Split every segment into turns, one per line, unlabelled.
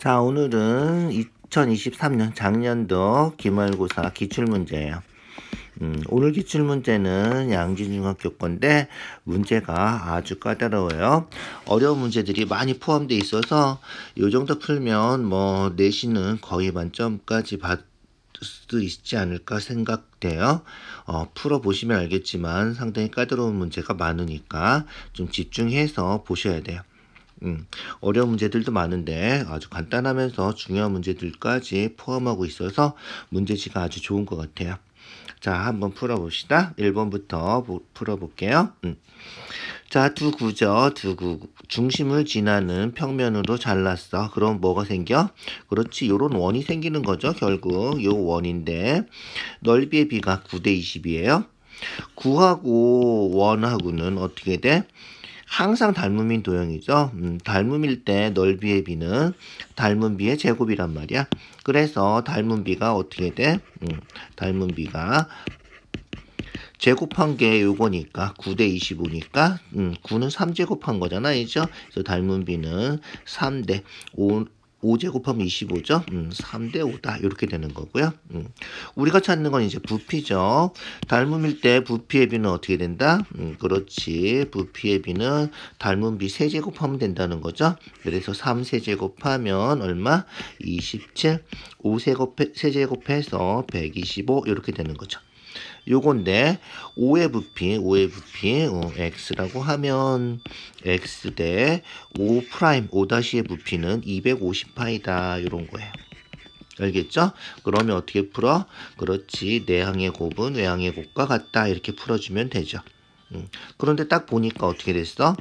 자, 오늘은 2023년 작년도 기말고사 기출문제예요. 오늘 기출문제는 양진중학교 건데 문제가 아주 까다로워요. 어려운 문제들이 많이 포함되어 있어서 이 정도 풀면 뭐 내신은 거의 만점까지 받을 수 있지 않을까 생각돼요. 풀어보시면 알겠지만 상당히 까다로운 문제가 많으니까 좀 집중해서 보셔야 돼요. 어려운 문제들도 많은데 아주 간단하면서 중요한 문제들까지 포함하고 있어서 문제지가 아주 좋은 것 같아요. 자, 한번 풀어봅시다. 1번부터 풀어볼게요. 자, 두 구죠. 중심을 지나는 평면으로 잘랐어. 그럼 뭐가 생겨? 그렇지, 요런 원이 생기는 거죠. 결국 요 원인데 넓이의 비가 9대 20이에요. 9하고 1하고는 어떻게 돼? 항상 닮음인 도형이죠. 닮음일 때 넓이의 비는 닮은 비의 제곱이란 말이야. 그래서 닮은 비가 어떻게 돼? 닮은 비가 제곱한 게 요거니까 9대 25니까 9는 3제곱한 거잖아. 이죠? 그래서 닮은 비는 3대 5 제곱하면 25죠? 3대 5다. 이렇게 되는 거고요. 우리가 찾는 건 이제 부피죠. 닮음일 때 부피의 비는 어떻게 된다? 그렇지. 부피의 비는 닮은 비 세제곱하면 된다는 거죠. 그래서 3세제곱하면 얼마? 27. 5세제곱해서 125 이렇게 되는 거죠. 요건데 5의 부피 x라고 하면 x 대 5 프라임 5-의 부피는 250파이다 요런 거예요. 알겠죠? 그러면 어떻게 풀어? 그렇지, 내항의 곱은 외항의 곱과 같다 이렇게 풀어주면 되죠. 그런데 딱 보니까 어떻게 됐어?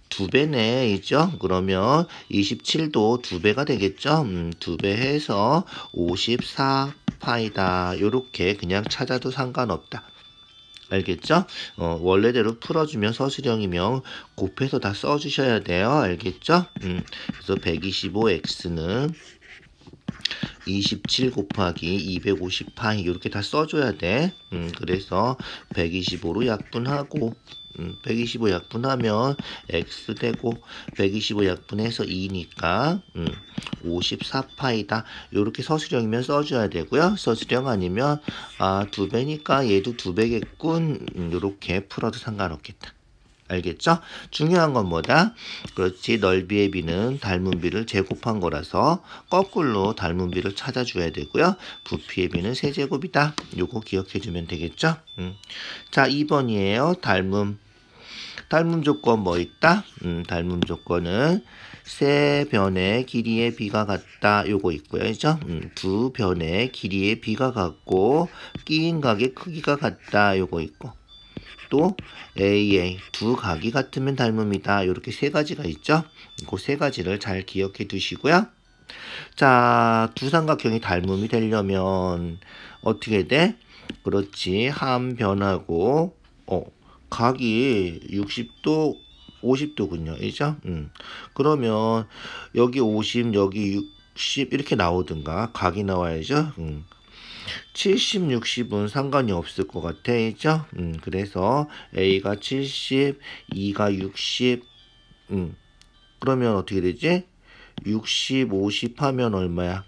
2배네, 있죠? 그러면 27도 2배가 되겠죠? 2배 해서 54파이다. 요렇게 그냥 찾아도 상관없다. 알겠죠? 원래대로 풀어주면 서술형이면 곱해서 다 써주셔야 돼요. 알겠죠? 그래서 125x는 27 곱하기 250파이 이렇게 다 써줘야 돼. 그래서 125로 약분하고 125 약분하면 x 되고 125 약분해서 2니까 54파이다. 이렇게 서술형이면 써줘야 되고요. 서술형 아니면 2배니까 얘도 2배겠군. 이렇게 풀어도 상관없겠다. 알겠죠? 중요한 건 뭐다? 그렇지, 넓이의 비는 닮은 비를 제곱한 거라서 거꾸로 닮은 비를 찾아줘야 되고요. 부피의 비는 세제곱이다. 요거 기억해주면 되겠죠? 자, 2번이에요. 닮음 조건 뭐 있다? 닮음 조건은 세 변의 길이의 비가 같다. 요거 있고요. 그죠? 두 변의 길이의 비가 같고 끼인 각의 크기가 같다. 요거 있고 또 AA 두 각이 같으면 닮음이다. 이렇게 세 가지가 있죠. 그 세 가지를 잘 기억해 두시고요. 자, 두 삼각형이 닮음이 되려면 어떻게 돼? 그렇지, 한 변하고 각이 60도 50도군요. 이죠? 그러면 여기 50 여기 60 이렇게 나오든가 각이 나와야죠. 70, 60은 상관이 없을 것 같아. 있죠? 그래서 A가 70, 2가 60, 그러면 어떻게 되지? 60, 50 하면 얼마야?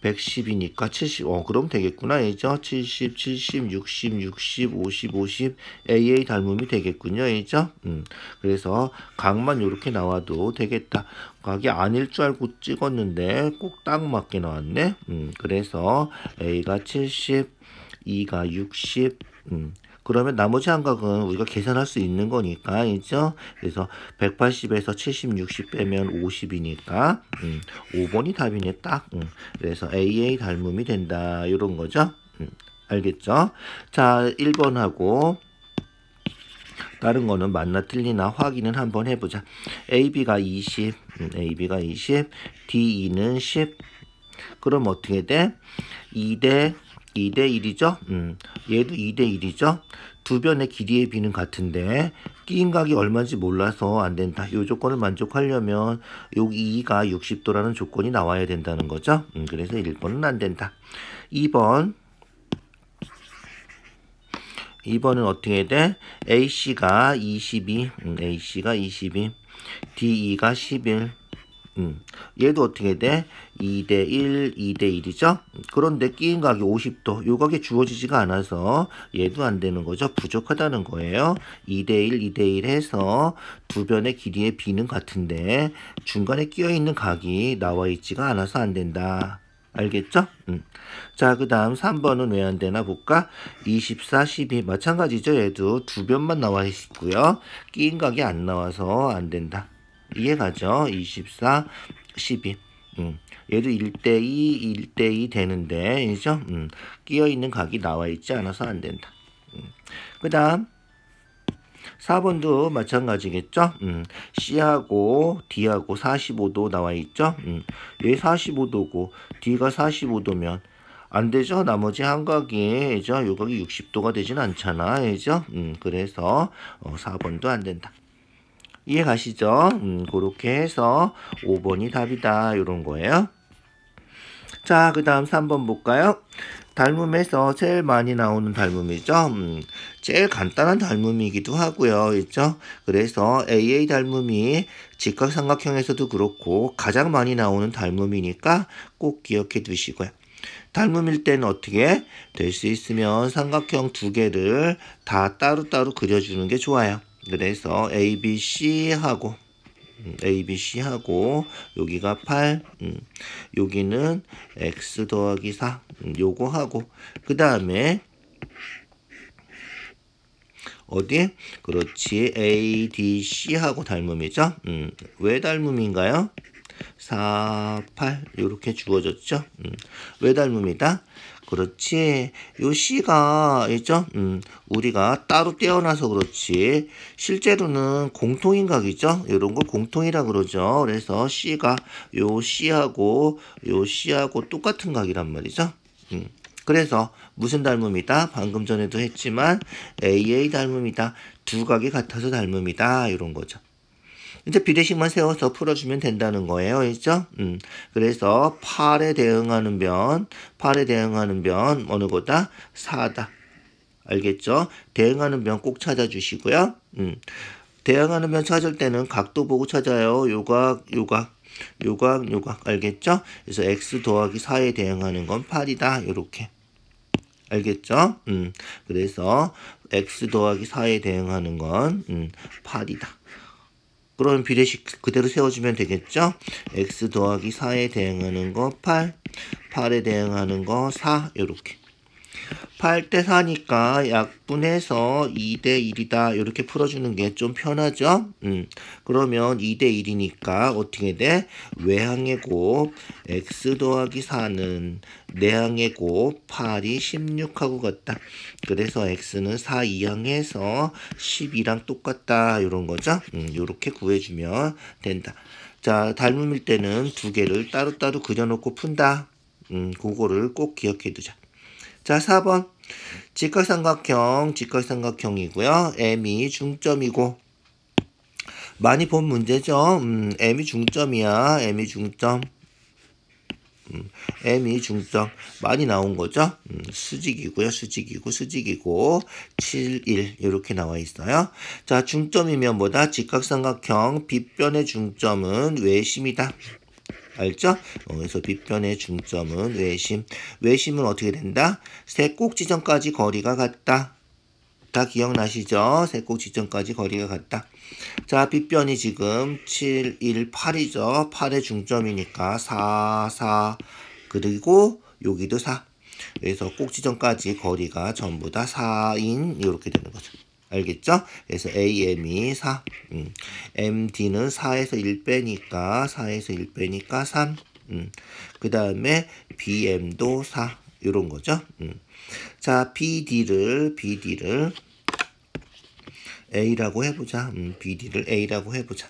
110이니까 70, 그럼 되겠구나. 이죠? 70, 70, 60, 60, 50, 50, AA 닮음이 되겠군요. 이죠? 그래서 각만 이렇게 나와도 되겠다. 각이 아닐 줄 알고 찍었는데 꼭 딱 맞게 나왔네. 그래서 A가 70, 2가 60, 그러면 나머지 한각은 우리가 계산할 수 있는 거니까, 있죠? 그래서 180에서 70, 60 빼면 50이니까 5번이 답이네, 딱. 그래서 AA 닮음이 된다. 이런 거죠. 알겠죠? 자, 1번하고 다른 거는 맞나 틀리나 확인은 한번 해보자. AB가 20, DE는 10. 그럼 어떻게 돼? 2대 1이죠? 얘도 2대 1이죠? 두 변의 길이의 비는 같은데 끼인 각이 얼마인지 몰라서 안 된다. 이 조건을 만족하려면 여기 2가 60도라는 조건이 나와야 된다는 거죠. 그래서 1번은 안 된다. 2번은 어떻게 돼? AC가 22, DE가 11, 얘도 어떻게 돼? 2대1, 2대1이죠? 그런데 끼인 각이 50도. 요 각이 주어지지가 않아서 얘도 안 되는 거죠. 부족하다는 거예요. 2대1, 2대1 해서 두 변의 길이의 b는 같은데 중간에 끼어 있는 각이 나와 있지가 않아서 안 된다. 알겠죠? 자, 그 다음 3번은 왜 안 되나 볼까? 24, 12. 마찬가지죠. 얘도 두 변만 나와 있고요. 끼인 각이 안 나와서 안 된다. 이해가죠? 24, 12. 얘도 1대2, 1대2 되는데, 이죠? 끼어있는 각이 나와 있지 않아서 안 된다. 그 다음, 4번도 마찬가지겠죠? C하고 D하고 45도 나와 있죠? 얘 45도고, D가 45도면, 안 되죠? 나머지 한 각이, 죠? 요 각이 60도가 되진 않잖아. 그죠? 그래서, 4번도 안 된다. 이해 가시죠? 그렇게 해서 5번이 답이다. 이런 거예요. 자, 그 다음 3번 볼까요? 닮음에서 제일 많이 나오는 닮음이죠. 제일 간단한 닮음이기도 하고요. 있죠? 그래서 AA 닮음이 직각삼각형에서도 그렇고 가장 많이 나오는 닮음이니까 꼭 기억해 두시고요. 닮음일 때는 어떻게 될 수 있으면 삼각형 두 개를 다 따로따로 그려주는 게 좋아요. 그래서 ABC하고 여기가 8, 여기는 X 더하기 4, 요거 하고 그 다음에 어디? 그렇지. ADC하고 닮음이죠. 왜 닮음인가요? 4, 8 이렇게 주어졌죠. 왜 닮음이다? 그렇지. 요 C가 있죠? 우리가 따로 떼어놔서 그렇지. 실제로는 공통인 각이죠. 이런 걸 공통이라 그러죠. 그래서 C가 요 C하고 똑같은 각이란 말이죠. 그래서 무슨 닮음이다? 방금 전에도 했지만 AA 닮음이다. 두 각이 같아서 닮음이다. 이런 거죠. 이제 비례식만 세워서 풀어주면 된다는 거예요. 있죠? 그래서 8에 대응하는 변 어느 거다? 4다. 알겠죠? 대응하는 변 꼭 찾아주시고요. 대응하는 변 찾을 때는 각도 보고 찾아요. 요각. 알겠죠? 그래서 x 더하기 4에 대응하는 건 8이다. 요렇게. 알겠죠? 그래서 x 더하기 4에 대응하는 건 8이다. 그럼 비례식 그대로 세워주면 되겠죠? x 더하기 4에 대응하는 거 8, 8에 대응하는 거 4 이렇게 8대 4니까 약분해서 2대 1이다 이렇게 풀어주는 게 좀 편하죠? 그러면 2대 1이니까 어떻게 돼? 외항의 곱 x 더하기 4는 내항의 곱 8이 16하고 같다. 그래서 x는 4 이항해서 12랑 똑같다 이런 거죠? 이렇게 구해주면 된다. 자, 닮음일 때는 두 개를 따로따로 그려놓고 푼다. 그거를 꼭 기억해 두자. 자, 4번. 직각삼각형이고요. M이 중점이고 많이 본 문제죠. M이 중점이야. M이 중점. 많이 나온 거죠. 수직이고 7, 1 이렇게 나와 있어요. 자, 중점이면 뭐다? 직각삼각형 빗변의 중점은 외심이다. 알죠? 그래서 빗변의 중점은 외심. 외심은 어떻게 된다? 세 꼭지점까지 거리가 같다. 다 기억나시죠? 세 꼭지점까지 거리가 같다. 자, 빗변이 지금 7, 1, 8이죠. 8의 중점이니까 4, 4 그리고 여기도 4. 그래서 꼭지점까지 거리가 전부 다 4인 이렇게 되는 거죠. 알겠죠? 그래서 AM이 4. MD는 4에서 1 빼니까 3. 그 다음에 BM도 4. 이런 거죠. 자, BD를 A라고 해보자. BD를 A라고 해보자.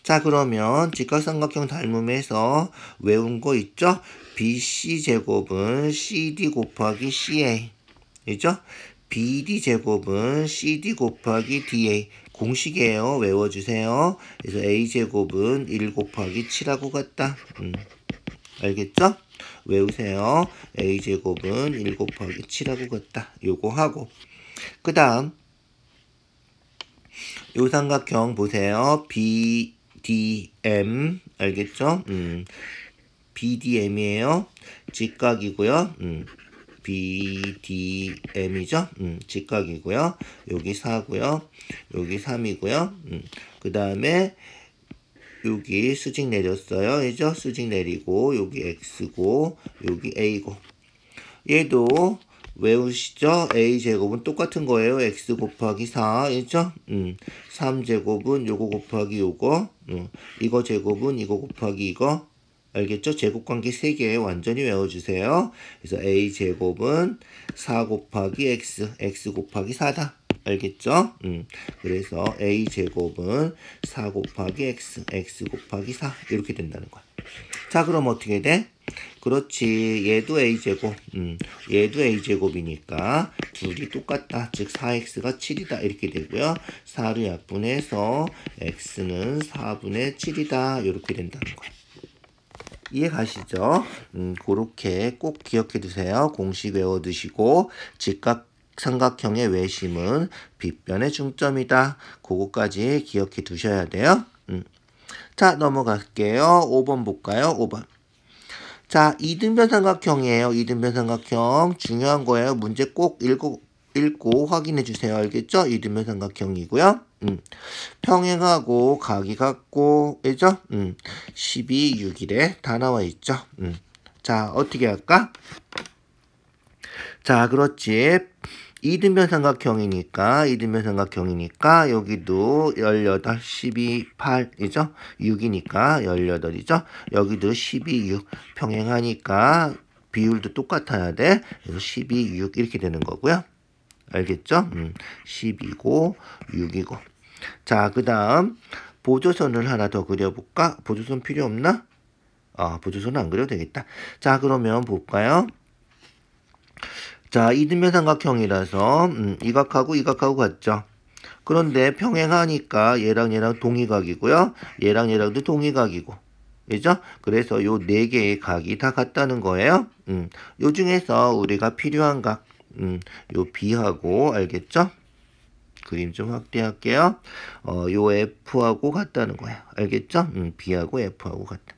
자, 그러면 직각삼각형 닮음에서 외운 거 있죠? BC 제곱은 CD 곱하기 CA. 그죠? BD 제곱은 CD 곱하기 DA. 공식이에요. 외워주세요. 그래서 A 제곱은 1 곱하기 7하고 같다. 알겠죠? 외우세요. A 제곱은 1 곱하기 7하고 같다. 요거 하고. 그 다음 요 삼각형 보세요. BDM 알겠죠? BDM이에요. 직각이고요. BDM이죠. 직각이고요. 여기 4고요. 여기 3이고요. 그 다음에 여기 수직 내렸어요. 그죠? 수직 내리고 여기 X고 여기 A고 얘도 외우시죠? A제곱은 똑같은 거예요. X 곱하기 4 그죠? 3제곱은 요거 곱하기 요거 이거 제곱은 이거 곱하기 이거 알겠죠? 제곱관계 3개 완전히 외워주세요. 그래서 A제곱은 4 곱하기 X X 곱하기 4다. 알겠죠? 그래서 A제곱은 4 곱하기 X X 곱하기 4 이렇게 된다는 거야. 자 그럼 어떻게 돼? 그렇지 얘도 A제곱 얘도 A제곱이니까 둘이 똑같다. 즉 4X가 7이다 이렇게 되고요. 4를 약분해서 X는 4분의 7이다 이렇게 된다는 거야. 이해 가시죠? 그렇게 꼭 기억해 두세요. 공식 외워 두시고 직각 삼각형의 외심은 빗변의 중점이다. 그거까지 기억해 두셔야 돼요. 자 넘어갈게요. 5번 볼까요? 5번. 자 이등변 삼각형이에요. 이등변 삼각형 중요한 거예요. 문제 꼭 읽고 확인해 주세요. 알겠죠? 이등변 삼각형이고요. 평행하고 각이 같고 그죠? 12, 6이래 다 나와 있죠. 자 어떻게 할까? 자 그렇지. 이등변 삼각형이니까 여기도 18, 12, 8이죠? 6이니까 18이죠? 여기도 12, 6 평행하니까 비율도 똑같아야 돼. 그래서 12, 6 이렇게 되는 거고요. 알겠죠? 10이고 6이고. 자, 그 다음 보조선을 하나 더 그려볼까? 보조선 필요 없나? 보조선은 안 그려도 되겠다. 자, 그러면 볼까요? 자, 이등변 삼각형이라서 이각하고 이각하고 같죠? 그런데 평행하니까 얘랑 동의각이고요. 얘랑도 동의각이고. 그죠? 그래서 요 네 개의 각이 다 같다는 거예요. 요 중에서 우리가 필요한 각 요 B하고 알겠죠? 그림 좀 확대할게요. 요 F하고 같다는 거예요. 알겠죠? B하고 F하고 같다.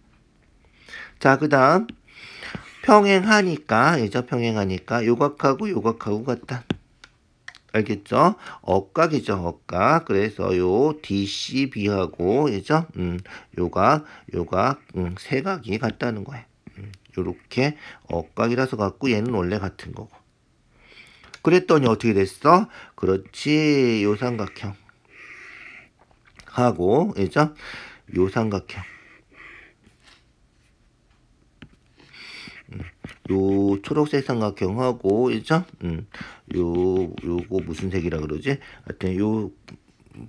자, 그 다음 평행하니까 평행하니까 요각하고 같다. 알겠죠? 억각이죠, 억각. 그래서 요 DCB하고 그죠? 요각 세각이 같다는 거예요. 요렇게 억각이라서 같고 얘는 원래 같은 거고. 그랬더니 어떻게 됐어? 그렇지. 요 삼각형 하고 그죠? 요 삼각형 요 초록색 삼각형하고 그죠? 요거 무슨 색이라 그러지? 하여튼 요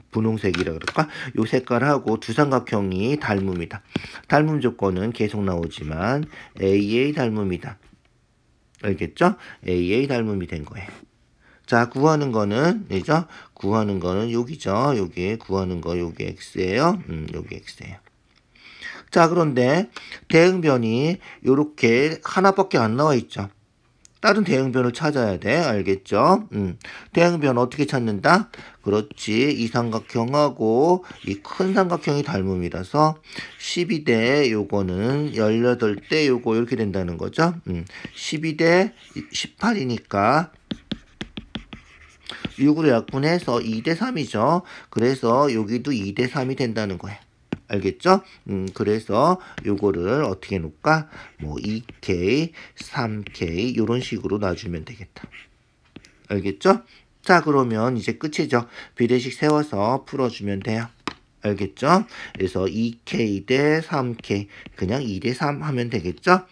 분홍색이라 그럴까? 요 색깔하고 두 삼각형이 닮음이다. 닮음 조건은 계속 나오지만 AA 닮음이다. 알겠죠? AA 닮음이 된 거예요. 자, 구하는 거는, 그죠? 구하는 거는 여기죠. 여기 구하는 거, 여기 X예요. 여기 X예요. 자, 그런데 대응변이 요렇게 하나밖에 안 나와 있죠. 다른 대응변을 찾아야 돼. 알겠죠? 대응변 어떻게 찾는다? 그렇지. 이 삼각형하고 이 큰 삼각형이 닮음이라서 12대 요거는 18대 요거 이렇게 된다는 거죠. 12대 18이니까 6으로 약분해서 2대 3이죠. 그래서 여기도 2대 3이 된다는 거예요. 알겠죠? 그래서 요거를 어떻게 놓을까? 뭐 2K, 3K 요런 식으로 놔주면 되겠다. 알겠죠? 자, 그러면 이제 끝이죠. 비례식 세워서 풀어주면 돼요. 알겠죠? 그래서 2K 대 3K 그냥 2대 3 하면 되겠죠?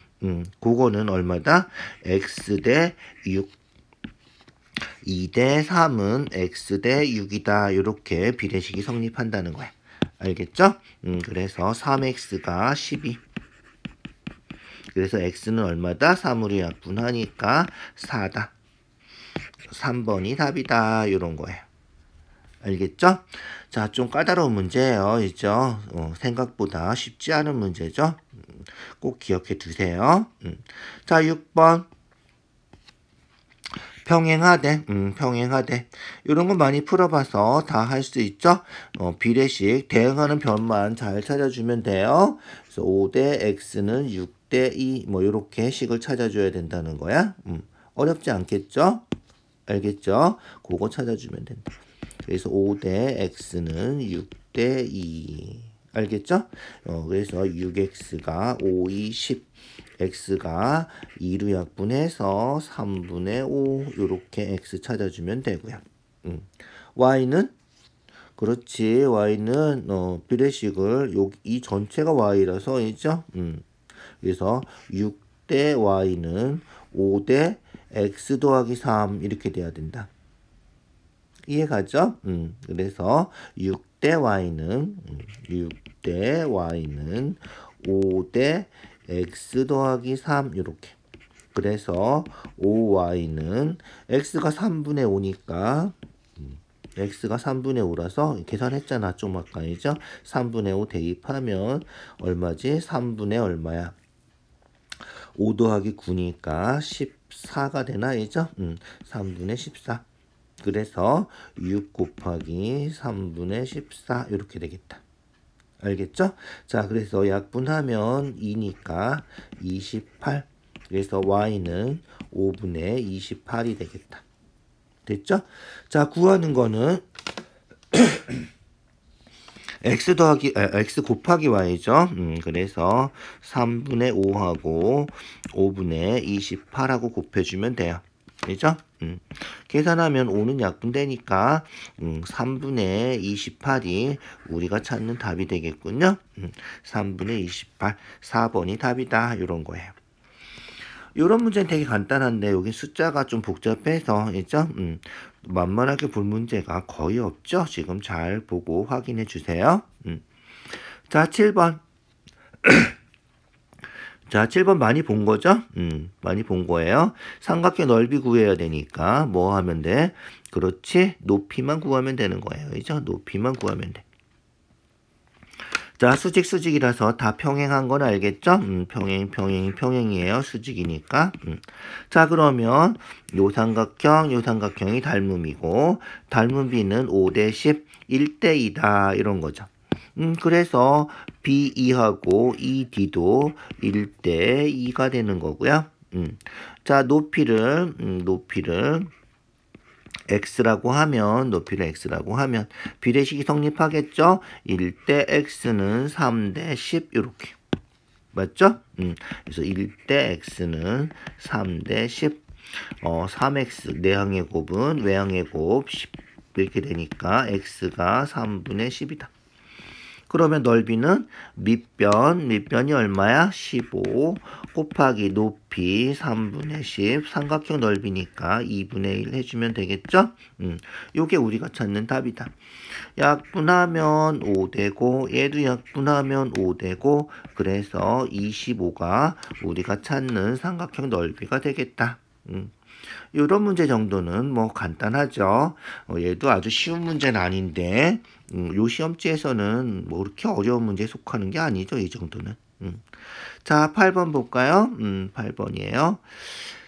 그거는 얼마다? X 대 6 2대 3은 X 대 6이다. 이렇게 비례식이 성립한다는 거야. 알겠죠? 그래서 3X가 12. 그래서 X는 얼마다? 3으로 약분하니까 4다. 3번이 답이다. 이런 거예요. 알겠죠? 자, 좀 까다로운 문제예요. 있죠? 생각보다 쉽지 않은 문제죠? 꼭 기억해 두세요. 자, 6번. 평행하대, 평행하대. 이런 거 많이 풀어봐서 다 할 수 있죠? 비례식 대응하는 변만 잘 찾아주면 돼요. 그래서 5대 x는 6대 2, 뭐, 요렇게 식을 찾아줘야 된다는 거야. 어렵지 않겠죠? 알겠죠? 그거 찾아주면 된다. 그래서 5대 x는 6대 2. 알겠죠? 그래서 6x가 5, 2, 10. x가 2로 약분해서 3분의 5 요렇게 x 찾아주면 되고요. y는 그렇지. y는 비례식을 이 전체가 y라서 있죠. 그래서 6대 y는 5대 x 더하기 3 이렇게 돼야 된다. 이해가죠? 그래서 6대 y는 5대 x 더하기 3 이렇게. 그래서 5y는 x가 3분의 5니까 x가 3분의 5라서 계산했잖아. 좀 아까이죠? 3분의 5 대입하면 얼마지? 3분의 얼마야? 5 더하기 9니까 14가 되나? 이죠? 3분의 14. 그래서 6 곱하기 3분의 14 이렇게 되겠다. 알겠죠? 자, 그래서 약분하면 2니까 28. 그래서 y는 5분의 28이 되겠다. 됐죠? 자, 구하는 거는 x 곱하기 y죠. 그래서 3분의 5하고 5분의 28하고 곱해주면 돼요. 그죠? 계산하면 5는 약분되니까 3분의 28이 우리가 찾는 답이 되겠군요. 3분의 28, 4번이 답이다. 이런 거예요. 이런 문제는 되게 간단한데 여기 숫자가 좀 복잡해서 있죠? 만만하게 볼 문제가 거의 없죠? 지금 잘 보고 확인해 주세요. 자, 7번. 자, 7번 많이 본 거죠? 많이 본 거예요. 삼각형 넓이 구해야 되니까 뭐 하면 돼? 그렇지. 높이만 구하면 되는 거예요. 그죠? 높이만 구하면 돼. 자, 수직이라서 다 평행한 건 알겠죠? 평행이에요. 수직이니까. 자, 그러면 요 삼각형이 닮음이고, 닮음비는 5대 10, 1대 2다. 이런 거죠. 그래서 B2하고 ED도 1대 2가 되는 거고요. 자, 높이를 x라고 하면 비례식이 성립하겠죠? 1대 x는 3대 10 이렇게. 맞죠? 그래서 1대 x는 3대 10. 3x 내항의 곱은 외항의 곱 10 이렇게 되니까 x가 3분의 10이다. 그러면 넓이는 밑변이 얼마야? 15 곱하기 높이 3분의 10 삼각형 넓이니까 2분의 1 해주면 되겠죠? 요게 우리가 찾는 답이다. 약분하면 5 되고 얘도 약분하면 5 되고 그래서 25가 우리가 찾는 삼각형 넓이가 되겠다. 이런 문제 정도는 뭐 간단하죠. 얘도 아주 쉬운 문제는 아닌데 요 시험지에서는 뭐 그렇게 어려운 문제에 속하는 게 아니죠. 이 정도는. 자, 8번 볼까요? 8번이에요.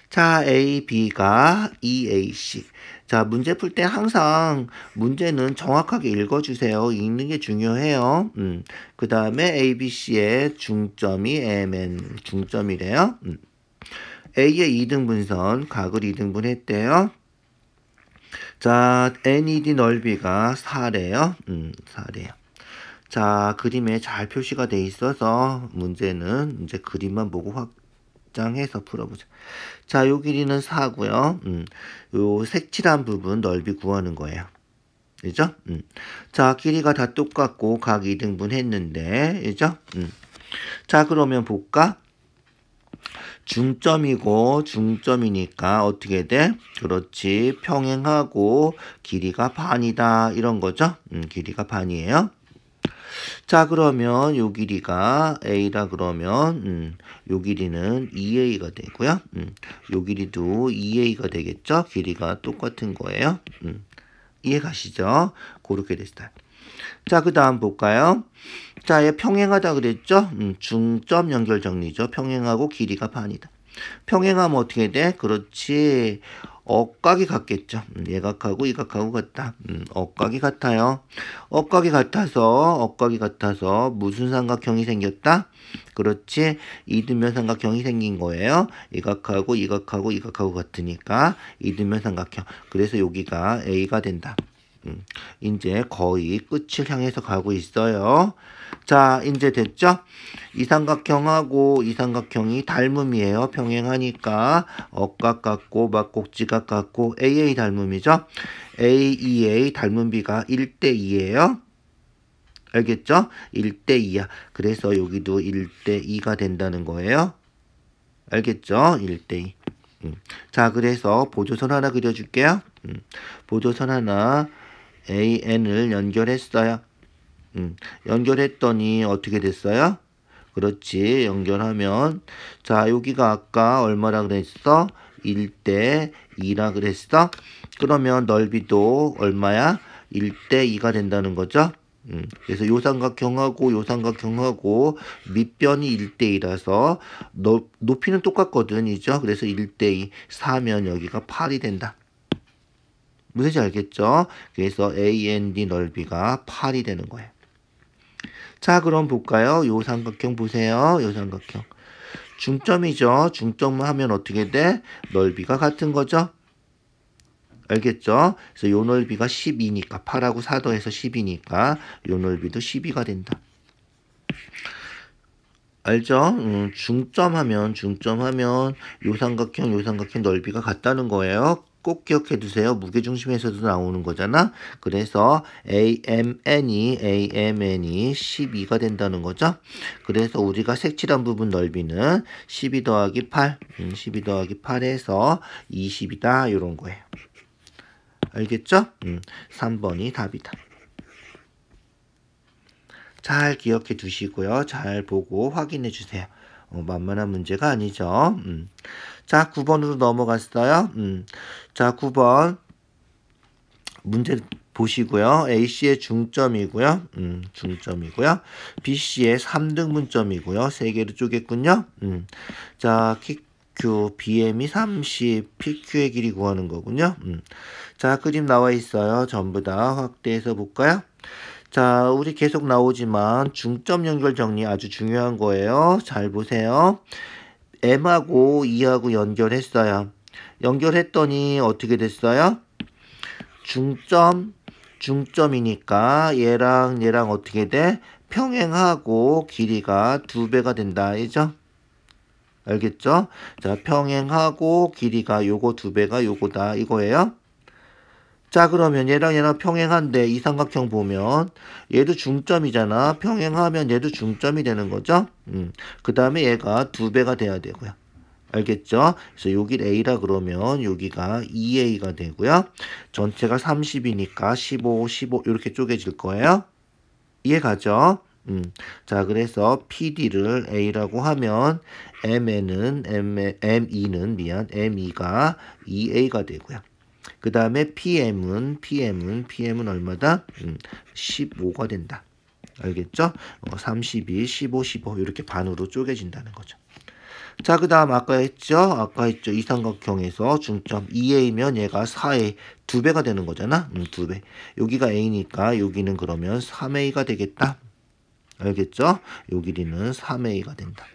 자, A, B가 EAC. 자, 문제 풀 때 항상 문제는 정확하게 읽어주세요. 읽는 게 중요해요. 그 다음에 A, B, C의 중점이 MN 중점이래요. A의 2등분선 각을 2등분 했대요. 자, NED 넓이가 4래요. 4래요. 자, 그림에 잘 표시가 돼 있어서 문제는 이제 그림만 보고 확장해서 풀어보자. 자, 요 길이는 4고요. 요 색칠한 부분 넓이 구하는 거예요. 그죠? 자, 길이가 다 똑같고 각 2등분 했는데, 그죠? 자, 그러면 볼까? 중점이니까 어떻게 돼? 그렇지. 평행하고 길이가 반이다. 이런 거죠? 길이가 반이에요. 자, 그러면 요 길이가 A라 그러면 요 길이는 2A가 되고요. 요 길이도 2A가 되겠죠? 길이가 똑같은 거예요. 이해 가시죠? 그렇게 됐어요. 자, 그 다음 볼까요? 자, 얘 평행하다 그랬죠? 중점 연결 정리죠. 평행하고 길이가 반이다. 평행하면 어떻게 돼? 그렇지. 억각이 같겠죠. 이 각하고 이 각하고 같다. 억각이 같아요. 억각이 같아서 무슨 삼각형이 생겼다? 그렇지. 이등변 삼각형이 생긴 거예요. 이 각하고 이 각하고 이 각하고 같으니까 이등변 삼각형. 그래서 여기가 A가 된다. 이제 거의 끝을 향해서 가고 있어요. 자, 이제 됐죠? 이 삼각형하고 이 삼각형이 닮음이에요. 평행하니까 억각 같고 막꼭지각 같고 AA 닮음이죠. AEA 닮은 비가 1대2예요. 알겠죠? 1대2야. 그래서 여기도 1대2가 된다는 거예요. 알겠죠? 1대2. 자, 그래서 보조선 하나 그려줄게요. 보조선 하나 AN을 연결했어요. 연결했더니 어떻게 됐어요? 그렇지. 연결하면 자, 여기가 아까 얼마라 그랬어? 1대2라 그랬어? 그러면 넓이도 얼마야? 1대2가 된다는 거죠. 그래서 요 삼각형하고 밑변이 1대2라서 높이는 똑같거든, 이죠? 그래서 1대2 4면 여기가 8이 된다. 무슨지 알겠죠? 그래서 AND 넓이가 8이 되는 거예요. 자, 그럼 볼까요? 요 삼각형 보세요. 요 삼각형. 중점이죠. 중점을 하면 어떻게 돼? 넓이가 같은 거죠? 알겠죠? 그래서 요 넓이가 12니까 8하고 4 더해서 10이니까 요 넓이도 12가 된다. 알죠? 중점하면 요 삼각형 넓이가 같다는 거예요. 꼭 기억해 두세요. 무게중심에서도 나오는 거잖아. 그래서 AMN이 12가 된다는 거죠. 그래서 우리가 색칠한 부분 넓이는 12 더하기 8, 12 더하기 8에서 20이다. 이런 거예요. 알겠죠? 3번이 답이다. 잘 기억해 두시고요. 잘 보고 확인해 주세요. 만만한 문제가 아니죠. 자, 9번으로 넘어갔어요. 자, 9번 문제 보시고요. A씨의 중점이고요. 중점이고요. B씨의 3등분점이고요. 3개로 쪼갰군요. 자, QQ, BM이 30, PQ의 길이 구하는 거군요. 자, 그림 나와 있어요. 전부 다 확대해서 볼까요? 자, 우리 계속 나오지만 중점 연결 정리 아주 중요한 거예요. 잘 보세요. M하고 E하고 연결했어요. 연결했더니 어떻게 됐어요? 중점이니까 얘랑 어떻게 돼? 평행하고 길이가 2배가 된다. 알죠? 알겠죠? 자, 평행하고 길이가 요거 2배가 요거다. 이거예요. 자, 그러면 얘랑 평행한데 이 삼각형 보면 얘도 중점이잖아. 평행하면 얘도 중점이 되는 거죠. 그 다음에 얘가 2배가 돼야 되고요. 알겠죠? 그래서 여기 A라 그러면 여기가 2A가 되고요. 전체가 30이니까 15 이렇게 쪼개질 거예요. 이해가죠? 자, 그래서 PD를 A라고 하면 M2가 2A가 되고요. 그 다음에 PM은 얼마다? 15가 된다. 알겠죠? 32, 15, 15 이렇게 반으로 쪼개진다는 거죠. 자, 그 다음 아까 했죠? 이 삼각형에서 중점 2A면 얘가 4A 2배가 되는 거잖아. 2배. 여기가 A니까 여기는 그러면 3A가 되겠다. 알겠죠? 요 길이는 3A가 된다.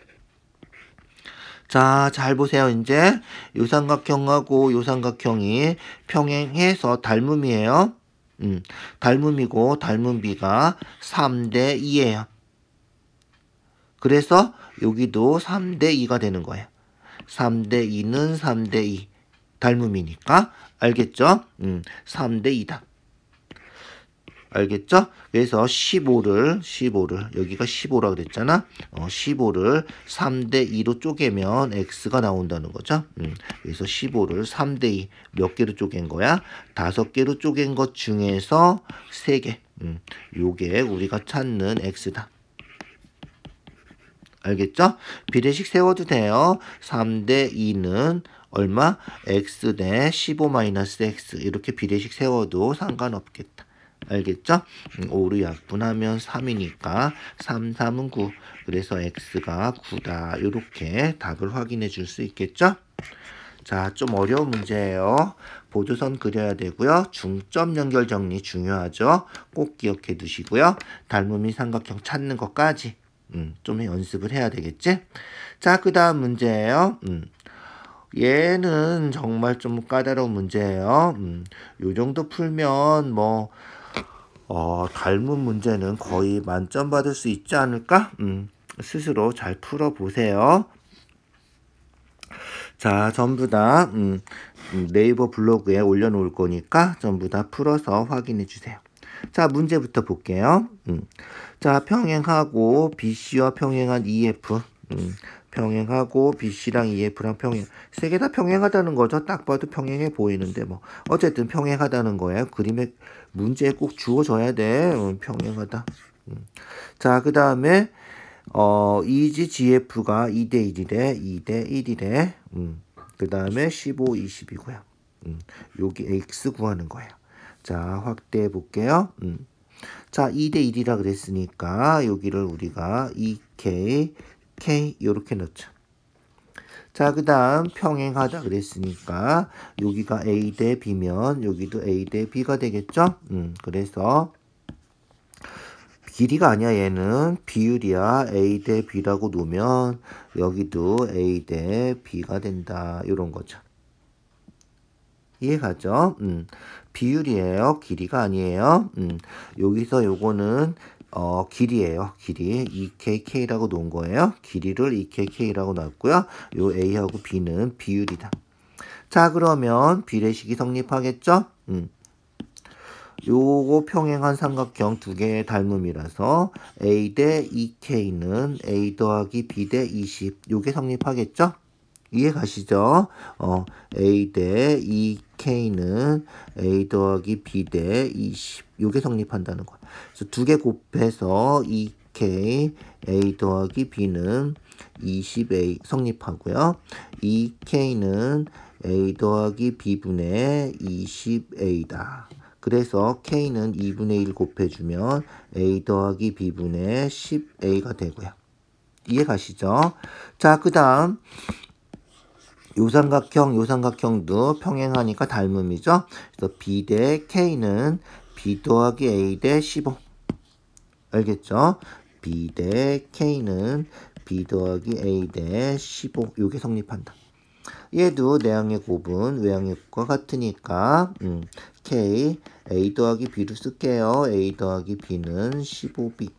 자, 잘 보세요. 이제 요 삼각형하고 요 삼각형이 평행해서 닮음이에요. 닮음이고 닮은 비가 3대2예요. 그래서 여기도 3대2가 되는 거예요. 3대2는 3대2. 닮음이니까. 알겠죠? 3대2다. 알겠죠? 그래서 15를 여기가 15라 그랬잖아. 15를 3대2로 쪼개면 x가 나온다는 거죠. 그래서 15를 3대2 몇 개로 쪼갠 거야? 5개로 쪼갠 것 중에서 3개. 요게 우리가 찾는 x다. 알겠죠? 비례식 세워도 돼요. 3대2는 얼마? x 대 15-x 이렇게 비례식 세워도 상관없겠다. 알겠죠? 5로 약분하면 3이니까 3, 3은 9. 그래서 x가 9다. 이렇게 답을 확인해 줄 수 있겠죠? 자, 좀 어려운 문제예요. 보조선 그려야 되고요. 중점 연결 정리 중요하죠. 꼭 기억해 두시고요. 닮음이 삼각형 찾는 것까지 좀 연습을 해야 되겠지? 자, 그 다음 문제예요. 얘는 정말 좀 까다로운 문제예요. 요 정도 풀면 뭐 닮은 문제는 거의 만점 받을 수 있지 않을까? 스스로 잘 풀어보세요. 자, 전부 다 네이버 블로그에 올려놓을 거니까 전부 다 풀어서 확인해 주세요. 자, 문제부터 볼게요. 자, 평행하고 BC와 평행한 EF. 평행하고 BC랑 EF랑 평행. 세 개 다 평행하다는 거죠. 딱 봐도 평행해 보이는데 뭐 어쨌든 평행하다는 거예요. 그림에 문제에 꼭 주어져야 돼. 평행하다. 자, 그 다음에 EG GF가 2대 1이래. 2대 1이래. 그 다음에 15, 20이고요. 여기 X 구하는 거예요. 자, 확대해 볼게요. 자, 2대 1이라 그랬으니까 여기를 우리가 2K, K 이렇게 넣죠. 자, 그 다음 평행하다 그랬으니까 여기가 A 대 B면 여기도 A 대 B가 되겠죠? 그래서 길이가 아니야. 얘는 비율이야. A 대 B라고 놓으면 여기도 A 대 B가 된다. 이런 거죠. 이해가죠? 비율이에요. 길이가 아니에요. 여기서 요거는 길이에요. 길이 2KK라고 놓은 거예요. 길이를 2KK라고 놨고요. 요 A하고 B는 비율이다. 자, 그러면 비례식이 성립하겠죠? 요거 평행한 삼각형 두 개의 닮음이라서 A 대 2K는 A 더하기 B 대 20. 요게 성립하겠죠? 이해 가시죠? A 대 2K는 A 더하기 B 대 20. 요게 성립한다는 거야. 그래서 두 개 곱해서 2K A 더하기 B는 20A 성립하고요. 2K는 A 더하기 B분의 20A다. 그래서 K는 2분의 1 곱해주면 A 더하기 B분의 10A가 되고요. 이해 가시죠? 자, 그 다음 요 삼각형도 평행하니까 닮음이죠. 그래서 B 대 K는 B 더하기 A 대 15. 알겠죠? B 대 K는 B 더하기 A 대 15. 요게 성립한다. 얘도 내항의 곱은 외항의 곱과 같으니까 K, A 더하기 B로 쓸게요. A 더하기 B는 15B.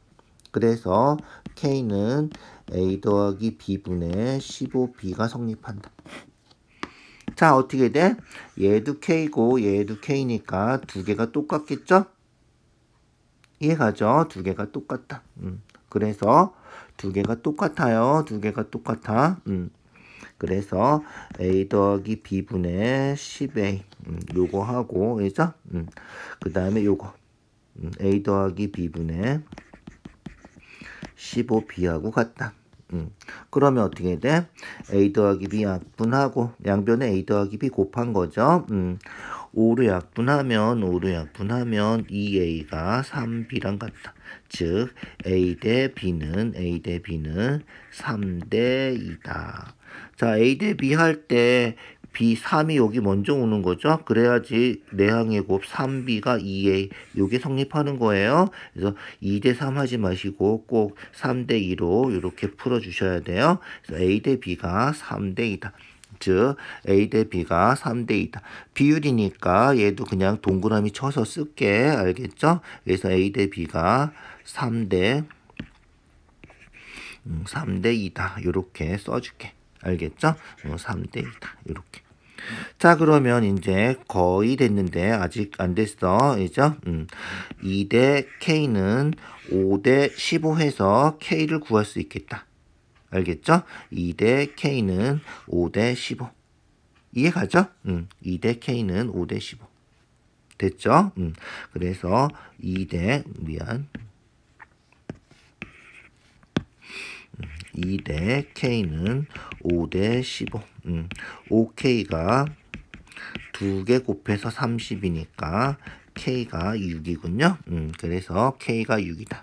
그래서 K는 A 더하기 B분의 15B가 성립한다. 자, 어떻게 돼? 얘도 K고 얘도 K니까 두 개가 똑같겠죠? 이해가죠? 두 개가 똑같다. 그래서 두 개가 똑같아요. 두 개가 똑같아. 그래서 A 더하기 B분의 10A 요거 하고 그죠? 그 다음에 요거 A 더하기 B분의 15B하고 같다. 그러면 어떻게 돼? A 더하기 B 약분하고 양변에 A 더하기 B 곱한 거죠. 5로 약분하면 2A가 3B랑 같다. 즉 A 대 B는 3대 2다. 자, A 대 B 할 때 B 3이 여기 먼저 오는 거죠. 그래야지 내항의 곱 3B가 2A 요게 성립하는 거예요. 그래서 2대 3 하지 마시고 꼭 3대 2로 이렇게 풀어주셔야 돼요. 그래서 A 대 B가 3대 2다. 즉 A 대 B가 3대 2다. 비율이니까 얘도 그냥 동그라미 쳐서 쓸게. 알겠죠? 그래서 A 대 B가 3대 2다. 이렇게 써줄게. 알겠죠? 3대 2다. 이렇게. 자, 그러면 이제 거의 됐는데 아직 안 됐어. 그죠? 2대 K는 5대 15 해서 K를 구할 수 있겠다. 알겠죠? 2대 K는 5대 15. 이해 가죠? 2대 K는 5대 15. 됐죠? 그래서 2대 K는 5대 15. 5K가 2개 곱해서 30이니까 K가 6이군요. 그래서 K가 6이다.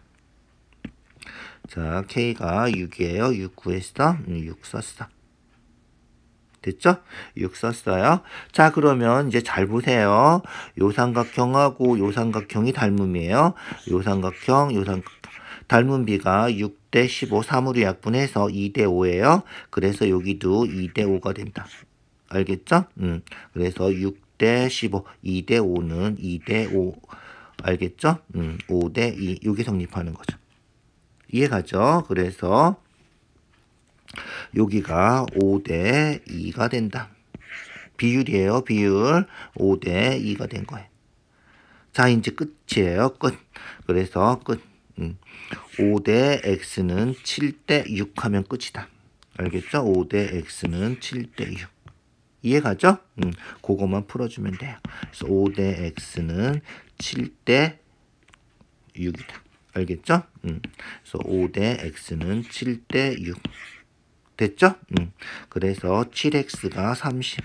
자, K가 6이에요. 6 구했어? 6 썼어. 됐죠? 6 썼어요. 자, 그러면 이제 잘 보세요. 요 삼각형하고 요 삼각형이 닮음이에요. 요 삼각형, 요 삼각형. 닮은 비가 6대 15, 3으로 약분해서 2대 5예요. 그래서 여기도 2대 5가 된다. 알겠죠? 그래서 6대 15, 2대 5는 2대 5. 알겠죠? 5대 2. 이게 성립하는 거죠. 이해가죠? 그래서 여기가 5대 2가 된다. 비율이에요. 비율. 5대 2가 된 거예요. 자, 이제 끝이에요. 끝. 그래서 끝. 5대 x는 7대 6 하면 끝이다. 알겠죠? 5대 x는 7대 6. 이해가죠? 그것만 풀어주면 돼요. 그래서 5대 x는 7대 6이다. 알겠죠? 그래서 5대 x는 7대 6. 됐죠? 그래서 7x가 30.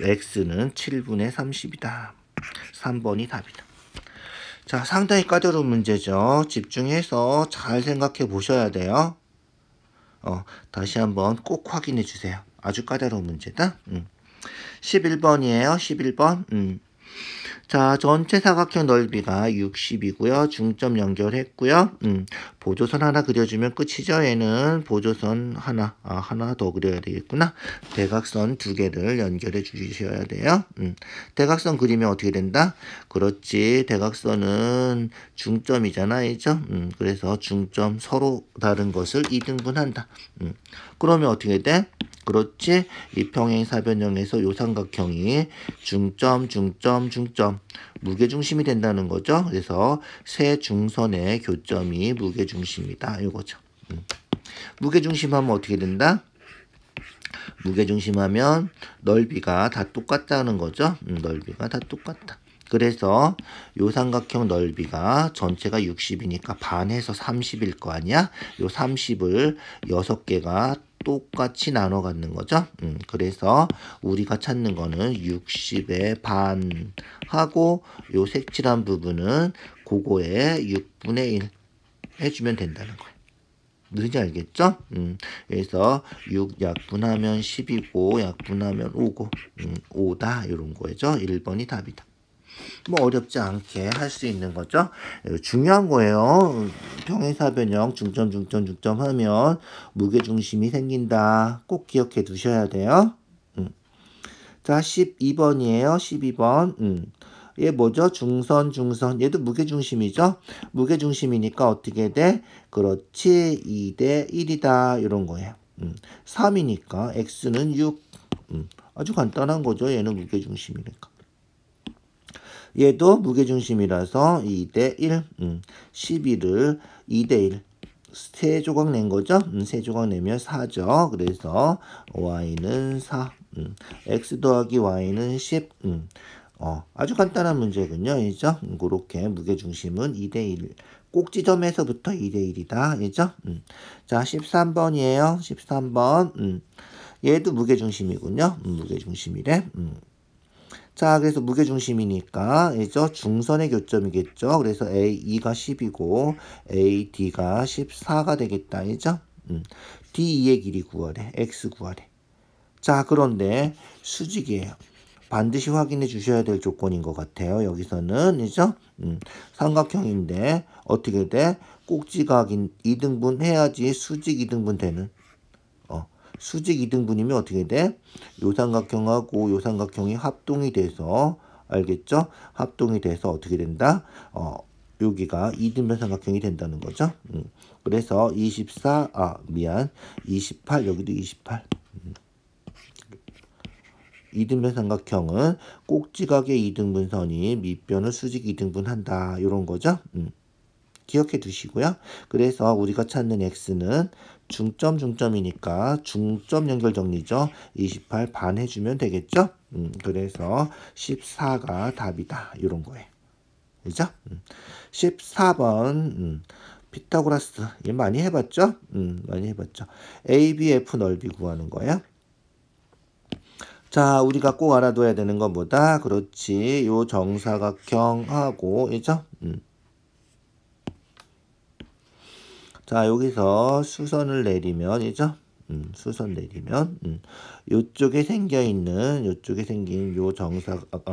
x는 7분의 30이다. 3번이 답이다. 자, 상당히 까다로운 문제죠. 집중해서 잘 생각해 보셔야 돼요. 다시 한번 꼭 확인해 주세요. 아주 까다로운 문제다. 11번이에요. 11번. 자, 전체 사각형 넓이가 60이고요. 중점 연결했고요. 보조선 하나 그려주면 끝이죠. 얘는 보조선 하나 더 그려야 되겠구나. 대각선 두 개를 연결해 주셔야 돼요. 대각선 그리면 어떻게 된다? 그렇지. 대각선은 중점이잖아. 이죠? 그래서 중점 서로 다른 것을 이등분한다. 그러면 어떻게 돼? 그렇지. 이 평행사변형에서 요 삼각형이 중점 무게중심이 된다는 거죠. 그래서 세 중선의 교점이 무게중심이다. 이거죠. 무게중심하면 어떻게 된다? 무게중심하면 넓이가 다 똑같다는 거죠. 넓이가 다 똑같다. 그래서 요 삼각형 넓이가 전체가 60이니까 반해서 30일 거 아니야? 요 30을 6개가 똑같이 나눠 갖는 거죠. 그래서 우리가 찾는 거는 60의 반 하고 요 색칠한 부분은 그거의 6분의 1 해주면 된다는 거예요. 무슨지 알겠죠? 그래서 6 약분하면 10이고 약분하면 5고 5다 이런 거죠. 1번이 답이다. 뭐 어렵지 않게 할 수 있는 거죠. 중요한 거예요. 평행사변형 중점 하면 무게중심이 생긴다. 꼭 기억해 두셔야 돼요. 자, 12번이에요. 12번. 얘 뭐죠? 중선. 얘도 무게중심이죠? 무게중심이니까 어떻게 돼? 그렇지. 2대 1이다. 이런 거예요. 3이니까 x는 6. 아주 간단한 거죠. 얘는 무게중심이니까. 얘도 무게중심이라서 2대 1, 12를 2대 1, 세 조각 낸 거죠? 세 조각 내면 4죠. 그래서 y는 4, x 더하기 y는 10. 아주 간단한 문제군요. 이죠? 그렇게 무게중심은 2대 1. 꼭지점에서부터 2대 1이다. 이죠? 자, 13번이에요. 13번. 얘도 무게중심이군요. 무게중심이래. 자, 그래서 무게중심이니까, 이죠? 중선의 교점이겠죠? 그래서 AE가 10이고, AD가 14가 되겠다, 이죠? D2의 길이 구하래. X 구하래. 자, 그런데 수직이에요. 반드시 확인해 주셔야 될 조건인 것 같아요. 여기서는, 이죠? 삼각형인데, 어떻게 돼? 꼭지각 2등분 해야지 수직 2등분 되는. 수직 2등분이면 어떻게 돼? 요 삼각형하고 요 삼각형이 합동이 돼서 알겠죠? 합동이 돼서 어떻게 된다? 여기가 2등분 삼각형이 된다는 거죠. 그래서 28 여기도 28. 2등분 삼각형은 꼭지각의 2등분선이 밑변을 수직 2등분한다. 이런 거죠. 기억해 두시고요. 그래서 우리가 찾는 x는 중점이니까 중점 연결 정리죠. 28 반 해주면 되겠죠. 그래서 14가 답이다. 이런 거예요. 그죠? 14번 피타고라스 얘 많이 해봤죠? 많이 해봤죠. ABF 넓이 구하는 거예요. 자, 우리가 꼭 알아둬야 되는 건 뭐다? 그렇지. 요 정사각형하고, 그죠? 자, 여기서 수선을 내리면, 그죠? 수선 내리면, 요쪽에 요쪽에 생긴 요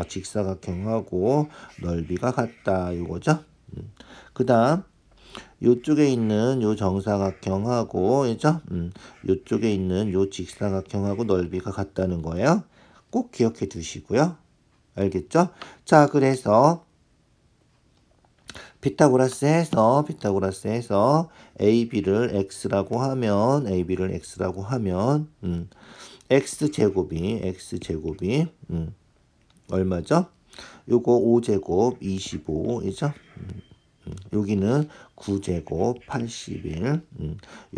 직사각형하고 넓이가 같다. 요거죠? 그 다음, 요쪽에 있는 요 정사각형하고, 그죠? 요쪽에 있는 요 직사각형하고 넓이가 같다는 거예요. 꼭 기억해 두시고요. 알겠죠? 자, 그래서 피타고라스에서 AB를 x라고 하면 x제곱이 얼마죠? 요거 5제곱 25이죠? 여기는 9제곱 81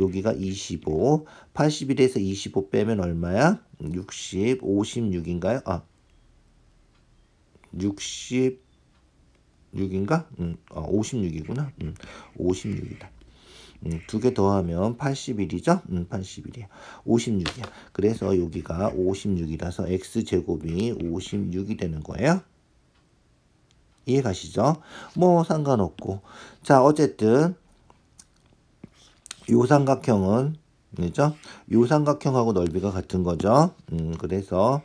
여기가 25 81에서 25 빼면 얼마야? 60 56인가요? 아 66인가? 56이구나. 56이다. 두 개 더하면 81이죠? 81이야. 56이야. 그래서 여기가 56이라서 x제곱이 56이 되는 거예요. 이해 가시죠? 뭐 상관없고. 자, 어쨌든 요 삼각형은 그죠? 요 삼각형하고 넓이가 같은 거죠. 그래서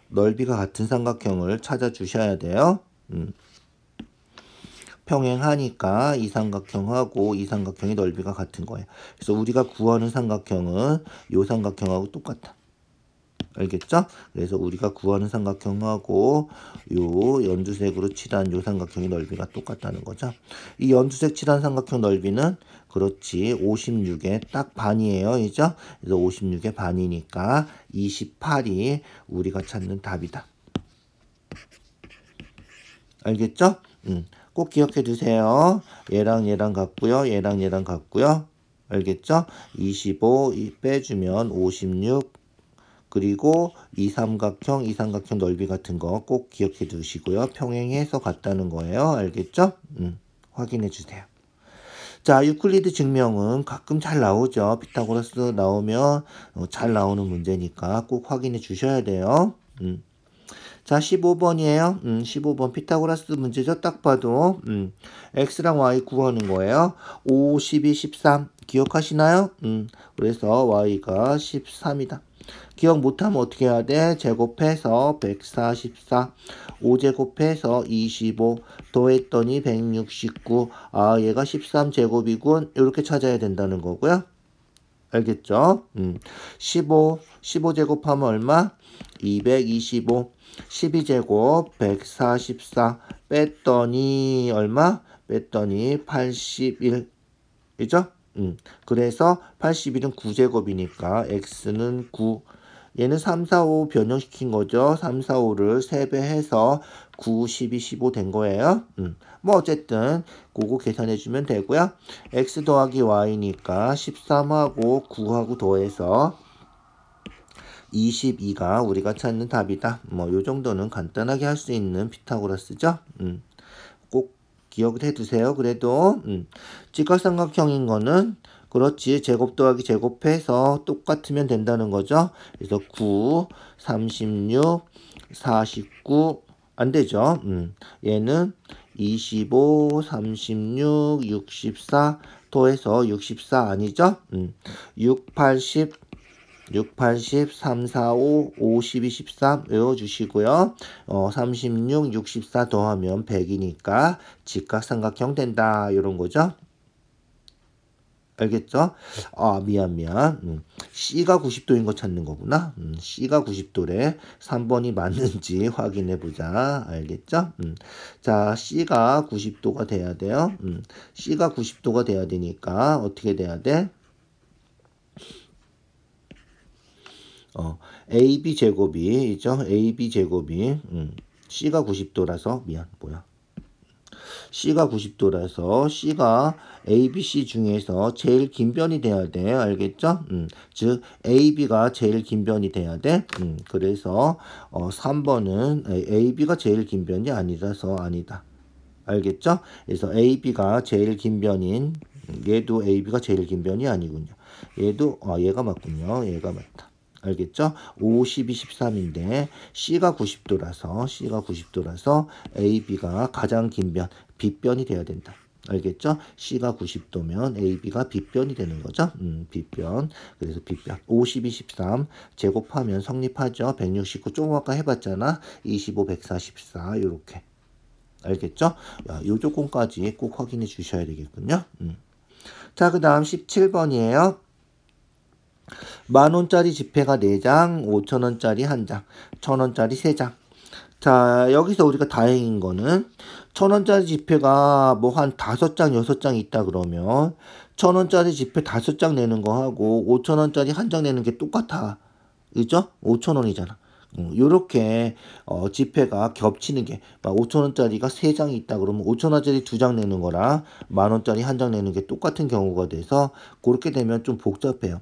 넓이가 같은 삼각형을 찾아 주셔야 돼요. 평행하니까 이 삼각형하고 이 삼각형의 넓이가 같은 거예요. 그래서 우리가 구하는 삼각형은 요 삼각형하고 똑같다. 알겠죠? 그래서 우리가 구하는 삼각형하고 요 연두색으로 칠한 요 삼각형의 넓이가 똑같다는 거죠. 이 연두색 칠한 삼각형 넓이는 그렇지 56의 딱 반이에요. 그죠? 그래서 56의 반이니까 28이 우리가 찾는 답이다. 알겠죠? 꼭 기억해 두세요. 얘랑 얘랑 같고요. 얘랑 얘랑 같고요. 알겠죠? 25 빼주면 56 그리고 이 삼각형 넓이 같은 거 꼭 기억해 두시고요. 평행해서 같다는 거예요. 알겠죠? 확인해 주세요. 자, 유클리드 증명은 가끔 잘 나오죠. 피타고라스 나오면 잘 나오는 문제니까 꼭 확인해 주셔야 돼요. 자, 15번이에요. 15번 피타고라스 문제죠. 딱 봐도 x랑 y 구하는 거예요. 5, 12, 13 기억하시나요? 그래서 y가 13이다. 기억 못하면 어떻게 해야 돼? 제곱해서 144 5제곱해서 25 더했더니 169 아, 얘가 13제곱이군. 이렇게 찾아야 된다는 거고요. 알겠죠? 15제곱하면 얼마? 225 12제곱 144 뺐더니 얼마? 뺐더니 81 그죠? 그래서 81은 9제곱이니까 x는 9 얘는 3, 4, 5 변형시킨 거죠. 3, 4, 5를 3배 해서 9, 12, 15 된 거예요. 뭐 어쨌든 그거 계산해주면 되고요. x 더하기 y니까 13하고 9하고 더해서 22가 우리가 찾는 답이다. 뭐 요 정도는 간단하게 할 수 있는 피타고라스죠. 꼭 기억을 해두세요. 그래도 직각삼각형인 거는 그렇지 제곱 더하기 제곱해서 똑같으면 된다는 거죠. 그래서 9, 36, 49 안 되죠. 얘는 25, 36, 64 더해서 64 아니죠? 6, 80 6, 80, 3, 4, 5, 52, 13 외워주시고요. 36, 64 더하면 100이니까 직각삼각형 된다. 이런 거죠. 알겠죠? 아, 미안. C가 90도인 거 찾는 거구나. C가 90도래. 3번이 맞는지 확인해 보자. 알겠죠? 자, C가 90도가 돼야 돼요. C가 90도가 돼야 되니까 어떻게 돼야 돼? AB 제곱이 있죠? AB 제곱이 C가 90도라서 C가 90도라서 C가 ABC 중에서 제일 긴 변이 돼야 돼. 알겠죠? 즉 AB가 제일 긴 변이 돼야 돼. 그래서 3번은 AB가 제일 긴 변이 아니라서 아니다. 알겠죠? 그래서 AB가 제일 긴 변인 얘도 AB가 제일 긴 변이 아니군요. 얘도 얘가 맞군요. 얘가 맞다. 알겠죠? 50이 13인데 C가 90도라서 AB가 가장 긴 변, B변이 돼야 된다. 알겠죠? C가 90도면 AB가 B변이 되는 거죠. B변. 그래서 B변. 52, 13 제곱하면 성립하죠. 169 조금 아까 해봤잖아. 25, 144 요렇게. 알겠죠? 요 조건까지 꼭 확인해 주셔야 되겠군요. 자, 그 다음 17번이에요. 10,000원짜리 지폐가 4장, 5,000원짜리 1장, 1,000원짜리 3장. 자, 여기서 우리가 다행인 거는 1,000원짜리 지폐가 뭐 한 5장, 6장 있다 그러면 1,000원짜리 지폐 5장 내는 거 하고 5,000원짜리 1장 내는 게 똑같아. 그죠? 5,000원이잖아. 요렇게 지폐가 겹치는 게 5,000원짜리가 3장이 있다 그러면 5,000원짜리 2장 내는 거랑 10,000원짜리 1장 내는 게 똑같은 경우가 돼서 그렇게 되면 좀 복잡해요.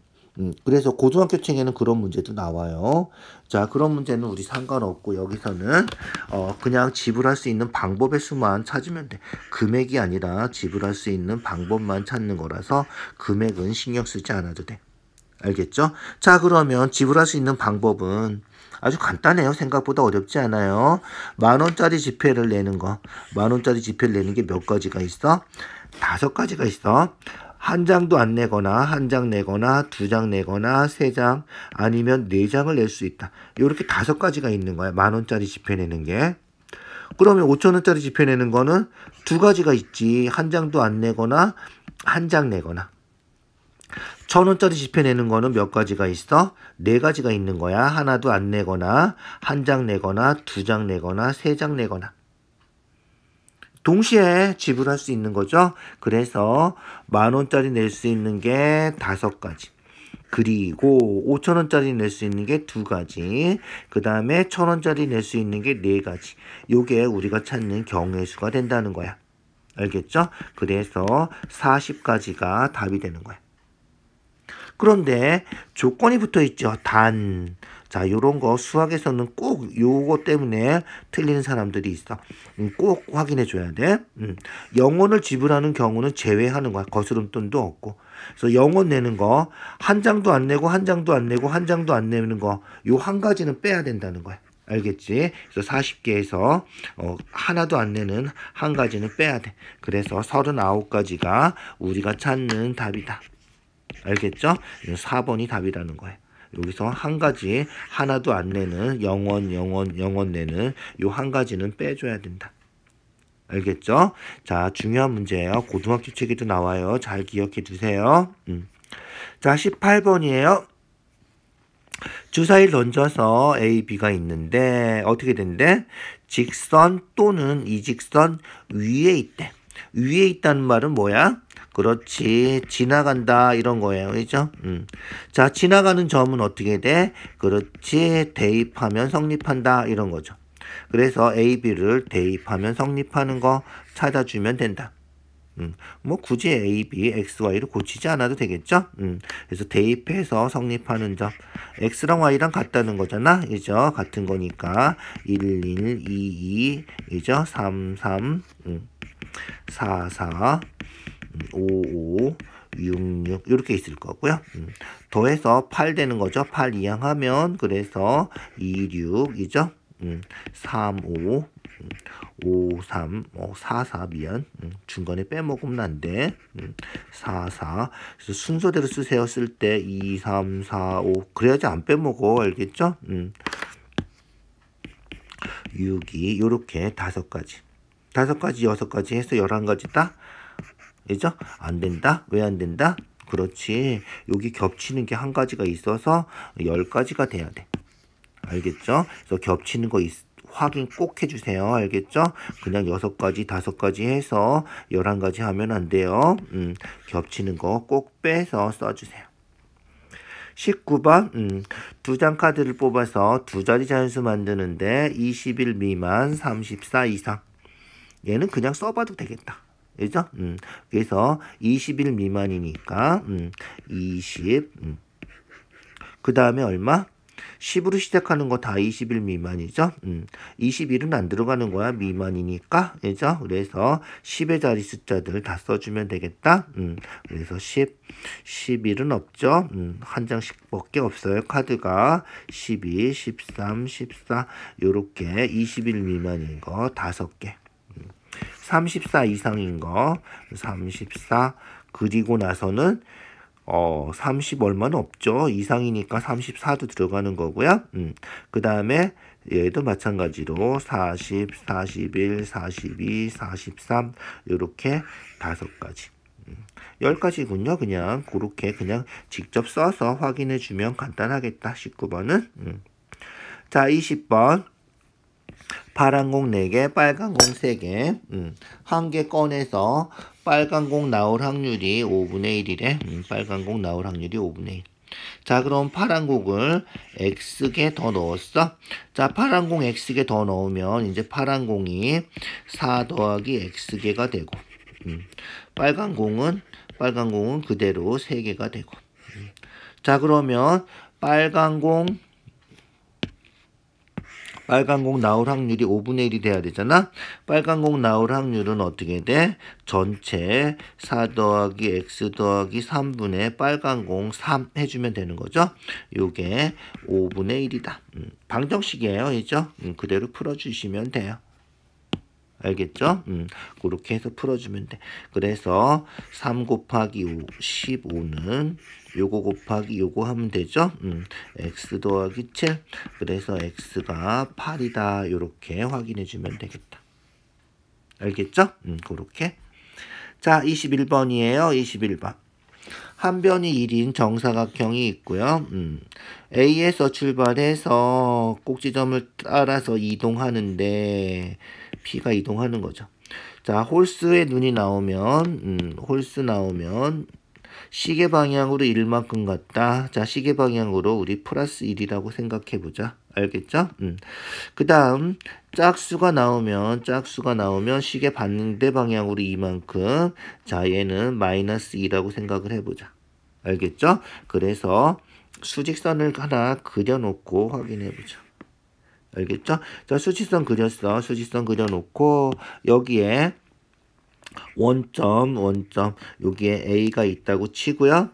그래서 고등학교층에는 그런 문제도 나와요. 자, 그런 문제는 우리 상관없고 여기서는 그냥 지불할 수 있는 방법의 수만 찾으면 돼. 금액이 아니라 지불할 수 있는 방법만 찾는 거라서 금액은 신경 쓰지 않아도 돼. 알겠죠? 자, 그러면 지불할 수 있는 방법은 아주 간단해요. 생각보다 어렵지 않아요. 10,000원짜리 지폐를 내는 거. 10,000원짜리 지폐를 내는 게 몇 가지가 있어? 5가지가 있어. 한 장도 안 내거나, 한 장 내거나, 2장 내거나, 3장, 아니면 4장을 낼 수 있다. 이렇게 5가지가 있는 거야. 10,000원짜리 지폐 내는 게. 그러면 5,000원짜리 지폐 내는 거는 2가지가 있지. 한 장도 안 내거나, 한 장 내거나. 1,000원짜리 지폐 내는 거는 몇 가지가 있어? 4가지가 있는 거야. 하나도 안 내거나, 한 장 내거나, 2장 내거나, 3장 내거나. 동시에 지불할 수 있는 거죠. 그래서 10,000원짜리 낼 수 있는 게 5가지. 그리고 5,000원짜리 낼 수 있는 게 2가지. 그 다음에 1,000원짜리 낼 수 있는 게 4가지. 요게 우리가 찾는 경우의 수가 된다는 거야. 알겠죠? 그래서 40가지가 답이 되는 거야. 그런데 조건이 붙어 있죠. 단. 자, 요런 거 수학에서는 꼭 요거 때문에 틀리는 사람들이 있어. 꼭 확인해 줘야 돼. 0원을 지불하는 경우는 제외하는 거야. 거스름돈도 없고. 그래서 0원 내는 거, 한 장도 안 내고, 한 장도 안 내고, 한 장도 안 내는 거, 요 한 가지는 빼야 된다는 거야. 알겠지? 그래서 40개에서 하나도 안 내는 한 가지는 빼야 돼. 그래서 39가지가 우리가 찾는 답이다. 알겠죠? 4번이 답이라는 거예요. 여기서 한 가지 하나도 안 내는 0원 내는 요 한 가지는 빼줘야 된다. 알겠죠? 자, 중요한 문제예요. 고등학교 책에도 나와요. 잘 기억해 두세요. 자, 18번이에요. 주사위를 던져서 A, B가 있는데 어떻게 된대? 직선 또는 이 직선 위에 있대. 위에 있다는 말은 뭐야? 그렇지. 지나간다 이런 거예요. 그죠? 자, 지나가는 점은 어떻게 돼? 그렇지. 대입하면 성립한다 이런 거죠. 그래서 A, B를 대입하면 성립하는 거 찾아주면 된다. 뭐 굳이 A, B, X, Y를 고치지 않아도 되겠죠? 그래서 대입해서 성립하는 점. X랑 Y랑 같다는 거잖아. 그죠? 같은 거니까 1, 1, 2, 2, 그죠? 3, 3, 4, 4, 5, 5, 6, 6 이렇게 있을 거고요. 더해서 8 되는 거죠. 8 이항하면 그래서 2, 6이죠. 3, 5, 5, 3, 4, 4 미안. 중간에 빼먹으면 안 돼. 4, 4. 그래서 순서대로 쓰세요. 쓸 때 2, 3, 4, 5. 그래야지 안 빼먹어. 알겠죠? 6, 2 요렇게 5가지. 5가지, 6가지 해서 11가지다. 그죠? 안 된다? 왜 안 된다? 그렇지. 여기 겹치는 게 한 가지가 있어서 10가지가 돼야 돼. 알겠죠? 그래서 겹치는 거 확인 꼭 해주세요. 알겠죠? 그냥 6가지, 5가지 해서 11가지 하면 안 돼요. 겹치는 거 꼭 빼서 써주세요. 19번 2장 카드를 뽑아서 2자리 자연수 만드는데 21 미만 34 이상. 얘는 그냥 써봐도 되겠다. 그죠? 그래서 21 미만이니까 20 그 다음에 얼마? 10으로 시작하는 거 다 20일 미만이죠. 21은 안 들어가는 거야. 미만이니까. 그죠? 그래서 10의 자리 숫자들 다 써주면 되겠다. 그래서 10, 11은 없죠. 한 장씩밖에 없어요. 카드가 12, 13, 14 요렇게 20일 미만인 거 5개. 34 이상인 거 34 그리고 나서는 30 얼마는 없죠. 이상이니까 34도 들어가는 거고요. 그 다음에 얘도 마찬가지로 40, 41, 42, 43 요렇게 5가지. 10가지군요. 그냥 그렇게 그냥 직접 써서 확인해 주면 간단하겠다. 19번은. 자, 20번. 파란 공 4개, 빨간 공 3개. 한 개 꺼내서 빨간 공 나올 확률이 5분의 1이래. 빨간 공 나올 확률이 5분의 1. 자, 그럼 파란 공을 X개 더 넣었어. 자, 파란 공 X개 더 넣으면 이제 파란 공이 4 더하기 X개가 되고, 빨간 공은 그대로 3개가 되고. 자, 그러면 빨간 공 나올 확률이 5분의 1이 돼야 되잖아. 빨간 공 나올 확률은 어떻게 돼? 전체 4 더하기 x 더하기 3분의 빨간 공 3 해주면 되는 거죠. 요게 5분의 1이다. 방정식이에요. 이죠? 그대로 풀어주시면 돼요. 알겠죠? 그렇게 해서 풀어주면 돼. 그래서 3 곱하기 5, 15는 요거 곱하기 요거 하면 되죠? x 더하기 7. 그래서 x가 8이다. 요렇게 확인해 주면 되겠다. 알겠죠? 그렇게. 자, 21번이에요. 21번. 한 변이 1인 정사각형이 있고요. A에서 출발해서 꼭지점을 따라서 이동하는데 P가 이동하는 거죠. 자, 홀수의 눈이 나오면 홀수 나오면 시계 방향으로 1만큼 갔다. 자, 시계 방향으로 우리 플러스 1이라고 생각해 보자. 알겠죠? 그 다음 짝수가 나오면 시계 반대 방향으로 2만큼. 자, 얘는 마이너스 2라고 생각을 해보자. 알겠죠? 그래서 수직선을 하나 그려놓고 확인해보자. 알겠죠? 자, 수직선 그렸어. 수직선 그려놓고 여기에 원점 여기에 A가 있다고 치고요.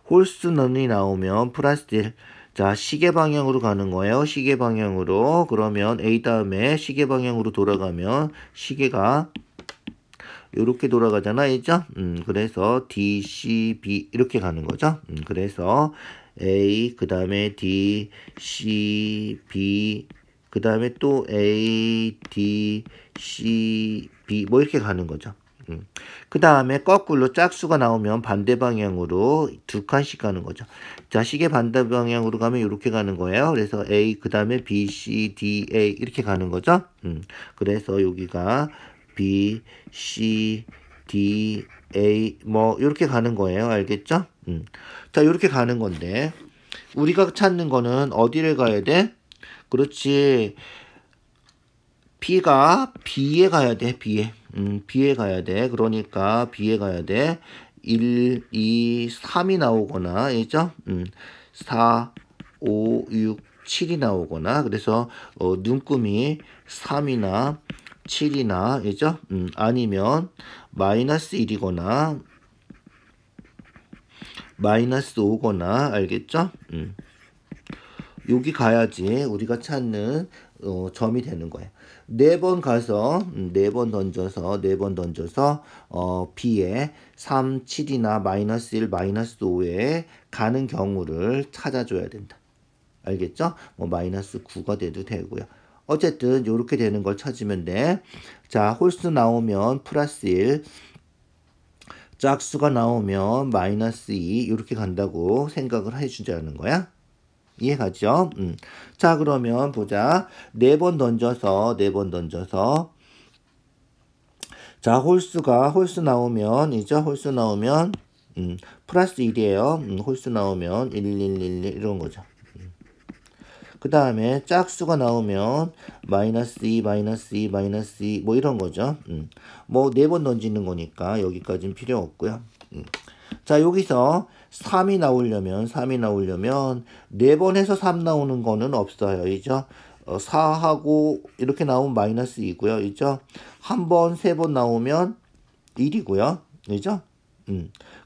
홀수선이 나오면 플러스 1. 자, 시계 방향으로 가는 거예요. 시계 방향으로. 그러면 A 다음에 시계 방향으로 돌아가면 시계가 이렇게 돌아가잖아. 이죠? 그래서 D, C, B 이렇게 가는 거죠. 그래서 A, 그 다음에 D, C, B, 그 다음에 또 A, D, C, B 뭐 이렇게 가는 거죠. 그 다음에 거꾸로 짝수가 나오면 반대 방향으로 2칸씩 가는 거죠. 자, 시계 반대 방향으로 가면 이렇게 가는 거예요. 그래서 A, 그 다음에 B, C, D, A 이렇게 가는 거죠. 그래서 여기가 B, C, D, A 뭐 이렇게 가는 거예요. 알겠죠? 자, 이렇게 가는 건데 우리가 찾는 거는 어디를 가야 돼? 그렇지. B가 B에 가야 돼. B에 가야 돼. 그러니까 B에 가야 돼. 1, 2, 3이 나오거나, 알죠? 4, 5, 6, 7이 나오거나, 그래서 눈금이 3이나 7이나, 알죠? 아니면 마이너스 1이거나 마이너스 5거나, 알겠죠? 여기 가야지 우리가 찾는 점이 되는 거예요. 4번 가서 4번 던져서 B에 3, 7이나 마이너스 1, 마이너스 5에 가는 경우를 찾아줘야 된다. 알겠죠? 뭐 마이너스 9가 돼도 되고요. 어쨌든 이렇게 되는 걸 찾으면 돼. 자, 홀수 나오면 플러스 1, 짝수가 나오면 마이너스 2 이렇게 간다고 생각을 해주자는 거야. 이해가죠? 자, 그러면 보자. 4번 던져서 자, 홀수 나오면 플러스 1이에요. 홀수 나오면 1, 1, 1, 1 이런 거죠. 그 다음에 짝수가 나오면 마이너스 2, 마이너스 2, 마이너스 2 뭐 이런 거죠. 뭐 4번 던지는 거니까 여기까지는 필요 없고요. 자, 여기서 3이 나오려면 4번 해서 3 나오는 거는 없어요. 이죠? 4하고 이렇게 나오면 마이너스 2고요. 이죠? 한 번, 3번 나오면 1이고요. 그죠?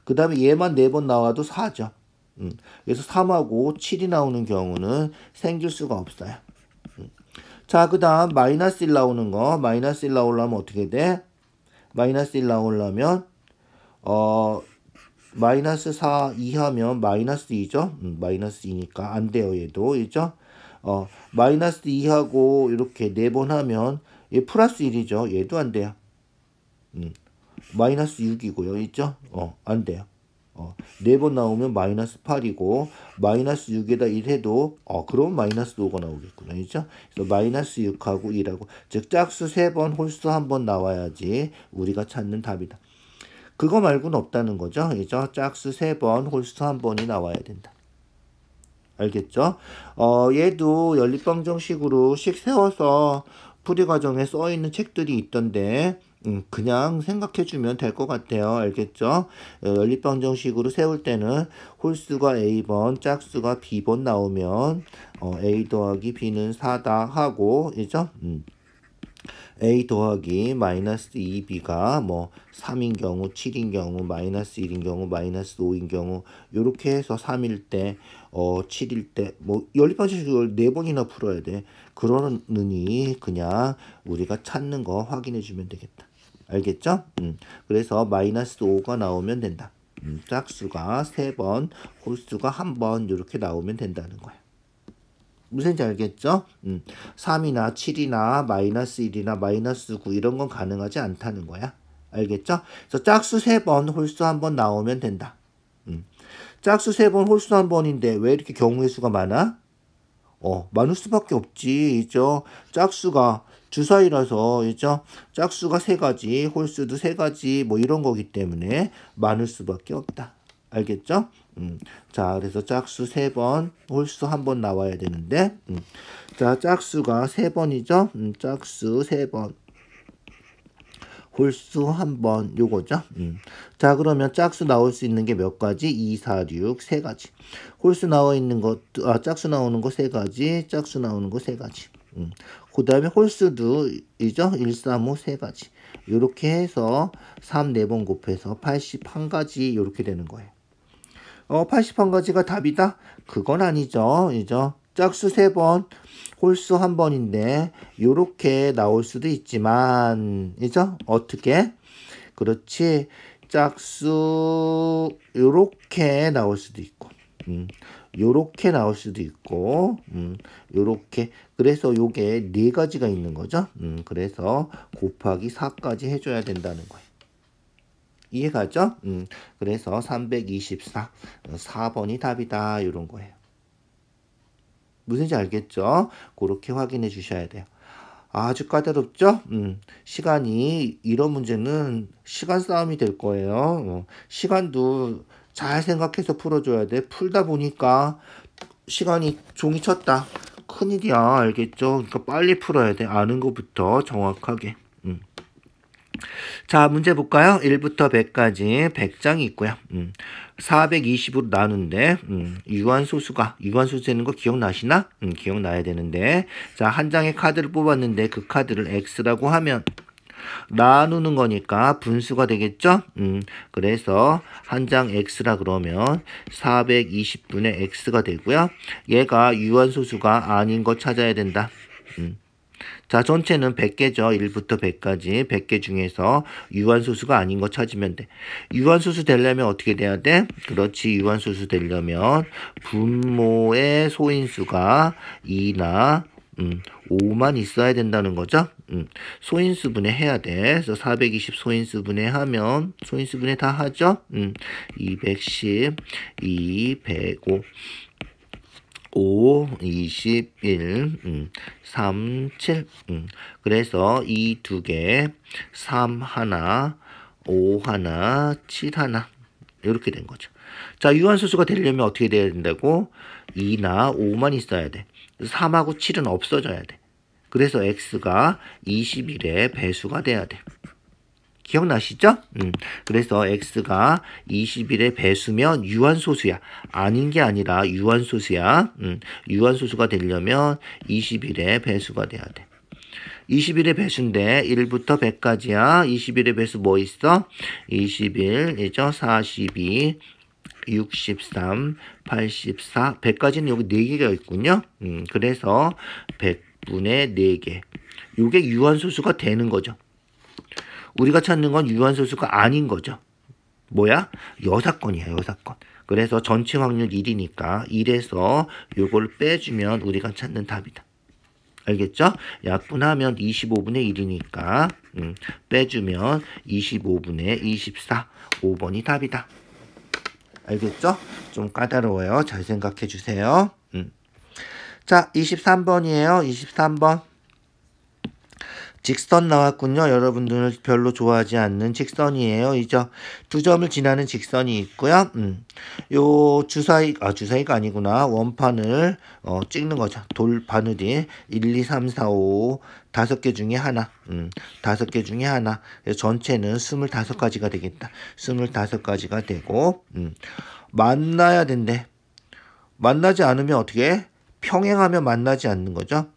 그 다음에 얘만 4번 나와도 4죠. 그래서 3하고 7이 나오는 경우는 생길 수가 없어요. 자, 그 다음 마이너스 1 나오는 거. 마이너스 1 나오려면 어떻게 돼? 마이너스 1 나오려면 마이너스 4 이하면 마이너스 2죠? 마이너스 2니까 안 돼요. 얘도. 있죠? 마이너스 2하고 이렇게 4번 하면 얘 플러스 1이죠. 얘도 안 돼요. 마이너스 6이고요. 있죠? 안 돼요. 4번 나오면 마이너스 8이고 마이너스 6에다 1 해도 그럼 마이너스 5가 나오겠구나. 있죠? 그래서 마이너스 6하고 1하고 즉 짝수 3번 홀수 1번 나와야지 우리가 찾는 답이다. 그거 말고는 없다는 거죠. 이죠? 짝수 3번 홀수 1번이 나와야 된다. 알겠죠? 얘도 연립방정식으로 식 세워서 풀이 과정에 써 있는 책들이 있던데 그냥 생각해주면 될 것 같아요. 알겠죠? 연립방정식으로 세울 때는 홀수가 A번, 짝수가 B번 나오면 A 더하기 B는 4다 하고, 이죠? A 더하기 마이너스 2B가 뭐 3인 경우, 7인 경우, 마이너스 1인 경우, 마이너스 5인 경우 요렇게 해서 3일 때, 7일 때 뭐 연립방정식을 4번이나 풀어야 돼. 그러느니 그냥 우리가 찾는 거 확인해 주면 되겠다. 알겠죠? 그래서 마이너스 5가 나오면 된다. 짝수가 3번, 홀수가 1번 이렇게 나오면 된다는 거야. 무슨 지 알겠죠? 3이나 7이나 마이너스 1이나 마이너스 9 이런 건 가능하지 않다는 거야. 알겠죠? 그래서 짝수 3번, 홀수 1번 나오면 된다. 짝수 3번, 홀수 1번인데 왜 이렇게 경우의 수가 많아? 많을 수밖에 없지. 있죠? 짝수가 주사위라서, 있죠? 짝수가 3가지, 홀수도 3가지, 뭐 이런 거기 때문에 많을 수밖에 없다. 알겠죠? 자, 그래서 짝수 3번, 홀수 1번 나와야 되는데, 자, 짝수가 3번이죠? 짝수 3번, 홀수 1번, 요거죠? 자, 그러면 짝수 나올 수 있는 게 몇 가지? 2, 4, 6, 3가지. 홀수 나와 있는 것, 짝수 나오는 거 3가지, 짝수 나오는 거 3가지. 그 다음에 홀수도, 이죠? 1, 3, 5, 3가지. 요렇게 해서 3, 4번 곱해서 81가지, 요렇게 되는 거예요. 81가지가 답이다? 그건 아니죠. 이죠? 짝수 3번, 홀수 1번인데 요렇게 나올 수도 있지만, 이죠? 어떻게? 그렇지. 짝수 요렇게 나올 수도 있고, 요렇게 나올 수도 있고, 요렇게. 그래서 요게 4가지가 있는 거죠. 그래서 곱하기 4까지 해줘야 된다는 거예요. 이해가죠? 그래서 324, 4번이 답이다. 이런 거예요. 무슨지 알겠죠? 그렇게 확인해 주셔야 돼요. 아주 까다롭죠? 시간이, 이런 문제는 시간 싸움이 될 거예요. 시간도 잘 생각해서 풀어줘야 돼. 풀다 보니까 시간이 종이 쳤다. 큰일이야. 알겠죠? 그러니까 빨리 풀어야 돼. 아는 것부터 정확하게. 자, 문제 볼까요? 1부터 100까지 100장이 있고요. 420으로 나누는데 유한소수가, 유한소수 되는 거 기억나시나? 기억나야 되는데, 자, 한 장의 카드를 뽑았는데 그 카드를 X라고 하면 나누는 거니까 분수가 되겠죠? 그래서 한 장 X라 그러면 420분의 X가 되고요. 얘가 유한소수가 아닌 거 찾아야 된다. 자, 전체는 100개죠. 1부터 100까지 100개 중에서 유한소수가 아닌 거 찾으면 돼. 유한소수 되려면 어떻게 돼야 돼? 그렇지, 유한소수 되려면 분모의 소인수가 2나 5만 있어야 된다는 거죠. 소인수분해 해야 돼. 그래서 420 소인수분해 하면, 소인수분해 다 하죠. 210, 2, 105 5, 21, 3, 7. 그래서 이 두 개, 3 하나, 5 하나, 7 하나. 이렇게 된 거죠. 자, 유한소수가 되려면 어떻게 돼야 된다고? 2나 5만 있어야 돼. 3하고 7은 없어져야 돼. 그래서 x가 21의 배수가 돼야 돼. 기억나시죠? 그래서 x가 21의 배수면 유한소수야. 아닌 게 아니라 유한소수야. 유한소수가 되려면 21의 배수가 돼야 돼. 21의 배수인데 1부터 100까지야. 21의 배수 뭐 있어? 21이죠. 42, 63, 84, 100까지는 여기 4개가 있군요. 그래서 100분의 4개. 요게 유한소수가 되는 거죠. 우리가 찾는 건 유한소수가 아닌 거죠. 뭐야? 여사건이야, 여사건. 그래서 전체 확률 1이니까 1에서 요걸 빼주면 우리가 찾는 답이다. 알겠죠? 약분하면 25분의 1이니까 빼주면 25분의 24, 5번이 답이다. 알겠죠? 좀 까다로워요. 잘 생각해 주세요. 자, 23번이에요. 23번. 직선 나왔군요. 여러분들 별로 좋아하지 않는 직선이에요. 이죠? 두 점을 지나는 직선이 있고요. 요 주사위가 아니구나. 원판을 찍는 거죠. 돌 바늘이 1, 2, 3, 4, 5 5개 중에 하나. 5개 중에 하나. 그래서 전체는 25가지가 되겠다. 25가지가 되고 만나야 된대. 만나지 않으면 어떻게 해? 평행하면 만나지 않는 거죠.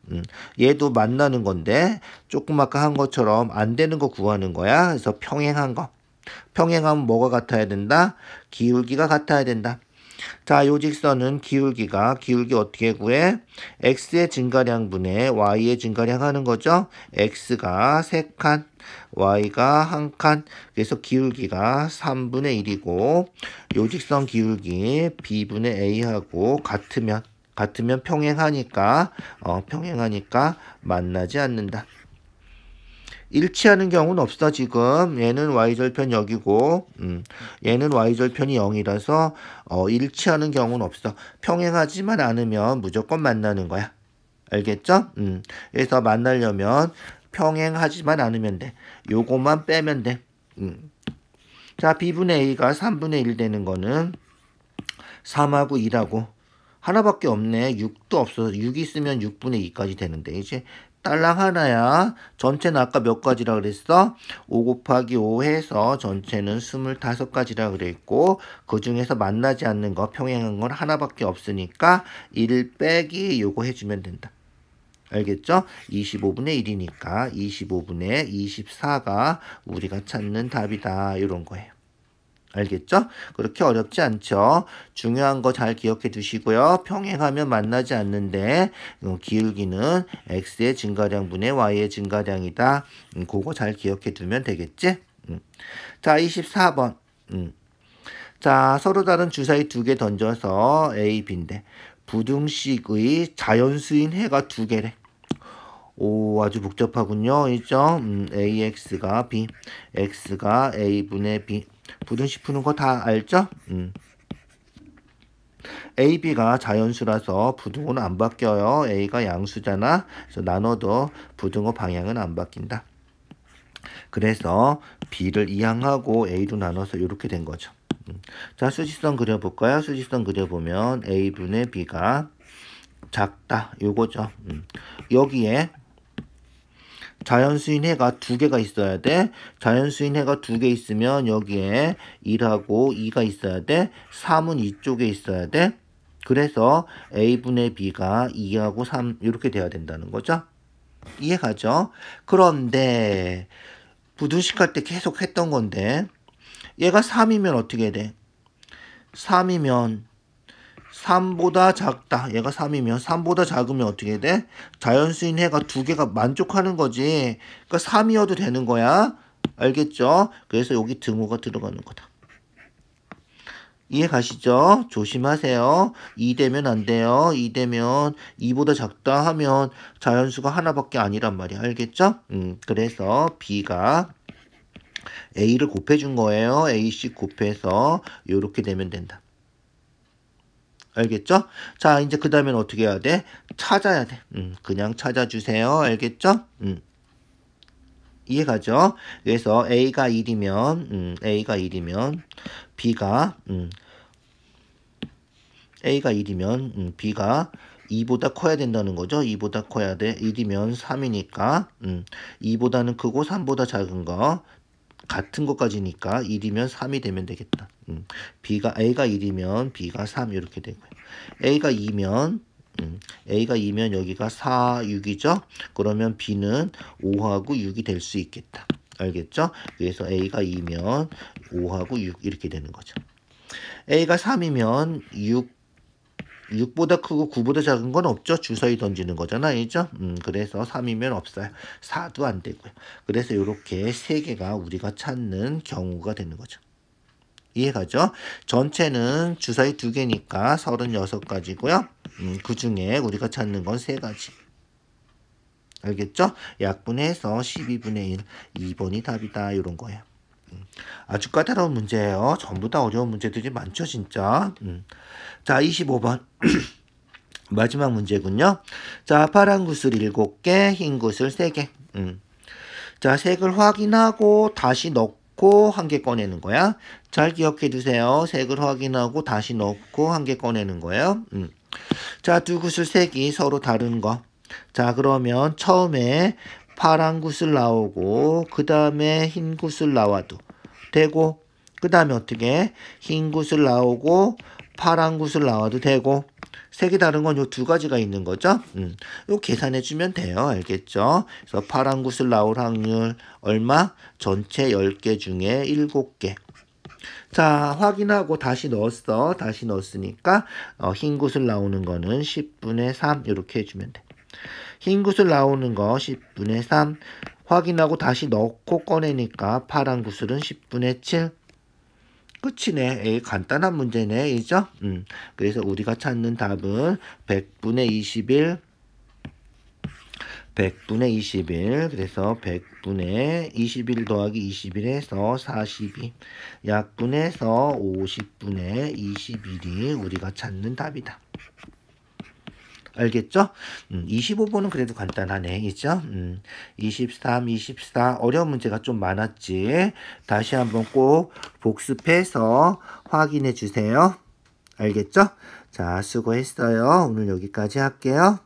얘도 만나는 건데 조금 아까 한 것처럼 안 되는 거 구하는 거야. 그래서 평행한 거. 평행하면 뭐가 같아야 된다? 기울기가 같아야 된다. 자, 요 직선은 기울기 어떻게 구해? x의 증가량분의 y의 증가량 하는 거죠. x가 3칸, y가 1칸. 그래서 기울기가 3분의 1이고 요 직선 기울기 b분의 a하고 같으면 평행하니까 만나지 않는다. 일치하는 경우는 없어. 지금 얘는 y절편 여기고 얘는 y절편이 0이라서 일치하는 경우는 없어. 평행하지만 않으면 무조건 만나는 거야. 알겠죠? 그래서 만나려면 평행하지만 않으면 돼. 요것만 빼면 돼. 자, b분의 a가 3분의 1 되는 거는 3하고 2하고 하나밖에 없네. 6도 없어. 6 있으면 6분의 2까지 되는데 이제 딸랑 하나야. 전체는 아까 몇 가지라 그랬어? 5 곱하기 5 해서 전체는 25가지라 그랬고 그 중에서 만나지 않는 거 평행한 건 하나밖에 없으니까 1 빼기 요거 해주면 된다. 알겠죠? 25분의 1이니까 25분의 24가 우리가 찾는 답이다. 이런 거예요. 알겠죠? 그렇게 어렵지 않죠? 중요한 거 잘 기억해 두시고요. 평행하면 만나지 않는데 기울기는 x의 증가량분의 y의 증가량이다. 그거 잘 기억해 두면 되겠지? 자, 24번. 자, 서로 다른 주사위 2개 던져서 A, B인데 부등식의 자연수인 해가 2개래. 오, 아주 복잡하군요. 있죠? AX가 B, X가 A분의 B. 부등식 푸는 거 다 알죠? A, B가 자연수라서 부등호는 안 바뀌어요. A가 양수잖아. 그래서 나눠도 부등호 방향은 안 바뀐다. 그래서 B를 이항하고 A로 나눠서 이렇게 된 거죠. 자, 수직선 그려볼까요? 수직선 그려보면 A분의 B가 작다. 요거죠. 여기에 자연수인 해가 2개가 있어야 돼. 자연수인 해가 2개 있으면 여기에 1하고 2가 있어야 돼. 3은 이쪽에 있어야 돼. 그래서 A분의 B가 2하고 3 이렇게 돼야 된다는 거죠. 이해가죠? 그런데 부등식 할 때 계속 했던 건데 얘가 3이면 어떻게 돼? 3이면 3보다 작다. 얘가 3이면 3보다 작으면 어떻게 돼? 자연수인 해가 2개가 만족하는 거지. 그러니까 3이어도 되는 거야. 알겠죠? 그래서 여기 등호가 들어가는 거다. 이해 가시죠? 조심하세요. 2 되면 안 돼요. 2 되면 2보다 작다 하면 자연수가 하나밖에 아니란 말이야. 알겠죠? 그래서 B가 A를 곱해준 거예요. A씩 곱해서 이렇게 되면 된다. 알겠죠? 자, 이제 그 다음엔 어떻게 해야 돼? 찾아야 돼. 그냥 찾아주세요. 알겠죠? 이해가죠? 그래서 A가 1이면 B가 A가 1이면 B가 2보다 커야 된다는 거죠. 2보다 커야 돼. 1이면 3이니까 2보다는 크고 3보다 작은 거 같은 것까지니까 1이면 3이 되면 되겠다. A가 1이면 B가 3 이렇게 되고요. A가 2면 여기가 4, 6이죠? 그러면 B는 5하고 6이 될 수 있겠다. 알겠죠? 그래서 A가 2면 5하고 6 이렇게 되는 거죠. A가 3이면 6보다 크고 9보다 작은 건 없죠? 주사위 던지는 거잖아요. 그래서 3이면 없어요. 4도 안 되고요. 그래서 이렇게 3개가 우리가 찾는 경우가 되는 거죠. 이해가죠? 전체는 주사위 2개니까 36가지고요. 그 중에 우리가 찾는 건 3가지. 알겠죠? 약분해서 12분의 1, 2번이 답이다. 이런 거예요. 아주 까다로운 문제예요. 전부 다 어려운 문제들이 많죠, 진짜. 자, 25번. 마지막 문제군요. 자, 파란 구슬 7개, 흰 구슬 3개. 자, 색을 확인하고 다시 넣고 한 개 꺼내는 거야. 잘 기억해 두세요. 색을 확인하고 다시 넣고 한 개 꺼내는 거예요. 자, 두 구슬 색이 서로 다른 거. 자, 그러면 처음에 파란 구슬 나오고 그 다음에 흰 구슬 나와도 되고 그 다음에 어떻게 흰 구슬 나오고 파란 구슬 나와도 되고 색이 다른 건 요 두 가지가 있는 거죠. 요 계산해 주면 돼요. 알겠죠? 그래서 파란 구슬 나올 확률 얼마? 전체 10개 중에 7개. 자, 확인하고 다시 넣었어. 다시 넣었으니까 흰 구슬 나오는 거는 10분의 3 이렇게 해주면 돼. 흰 구슬 나오는 거 10분의 3 확인하고 다시 넣고 꺼내니까 파란 구슬은 10분의 7. 끝이네. 에이, 간단한 문제네. 이죠? 그래서 우리가 찾는 답은 100분의 21 100분의 21 그래서 100분의 21 더하기 21 해서 42 약분해서 50분의 21이 우리가 찾는 답이다. 알겠죠? 25번은 그래도 간단하네. 있죠? 23, 24 어려운 문제가 좀 많았지. 다시 한번 꼭 복습해서 확인해 주세요. 알겠죠? 자, 수고했어요. 오늘 여기까지 할게요.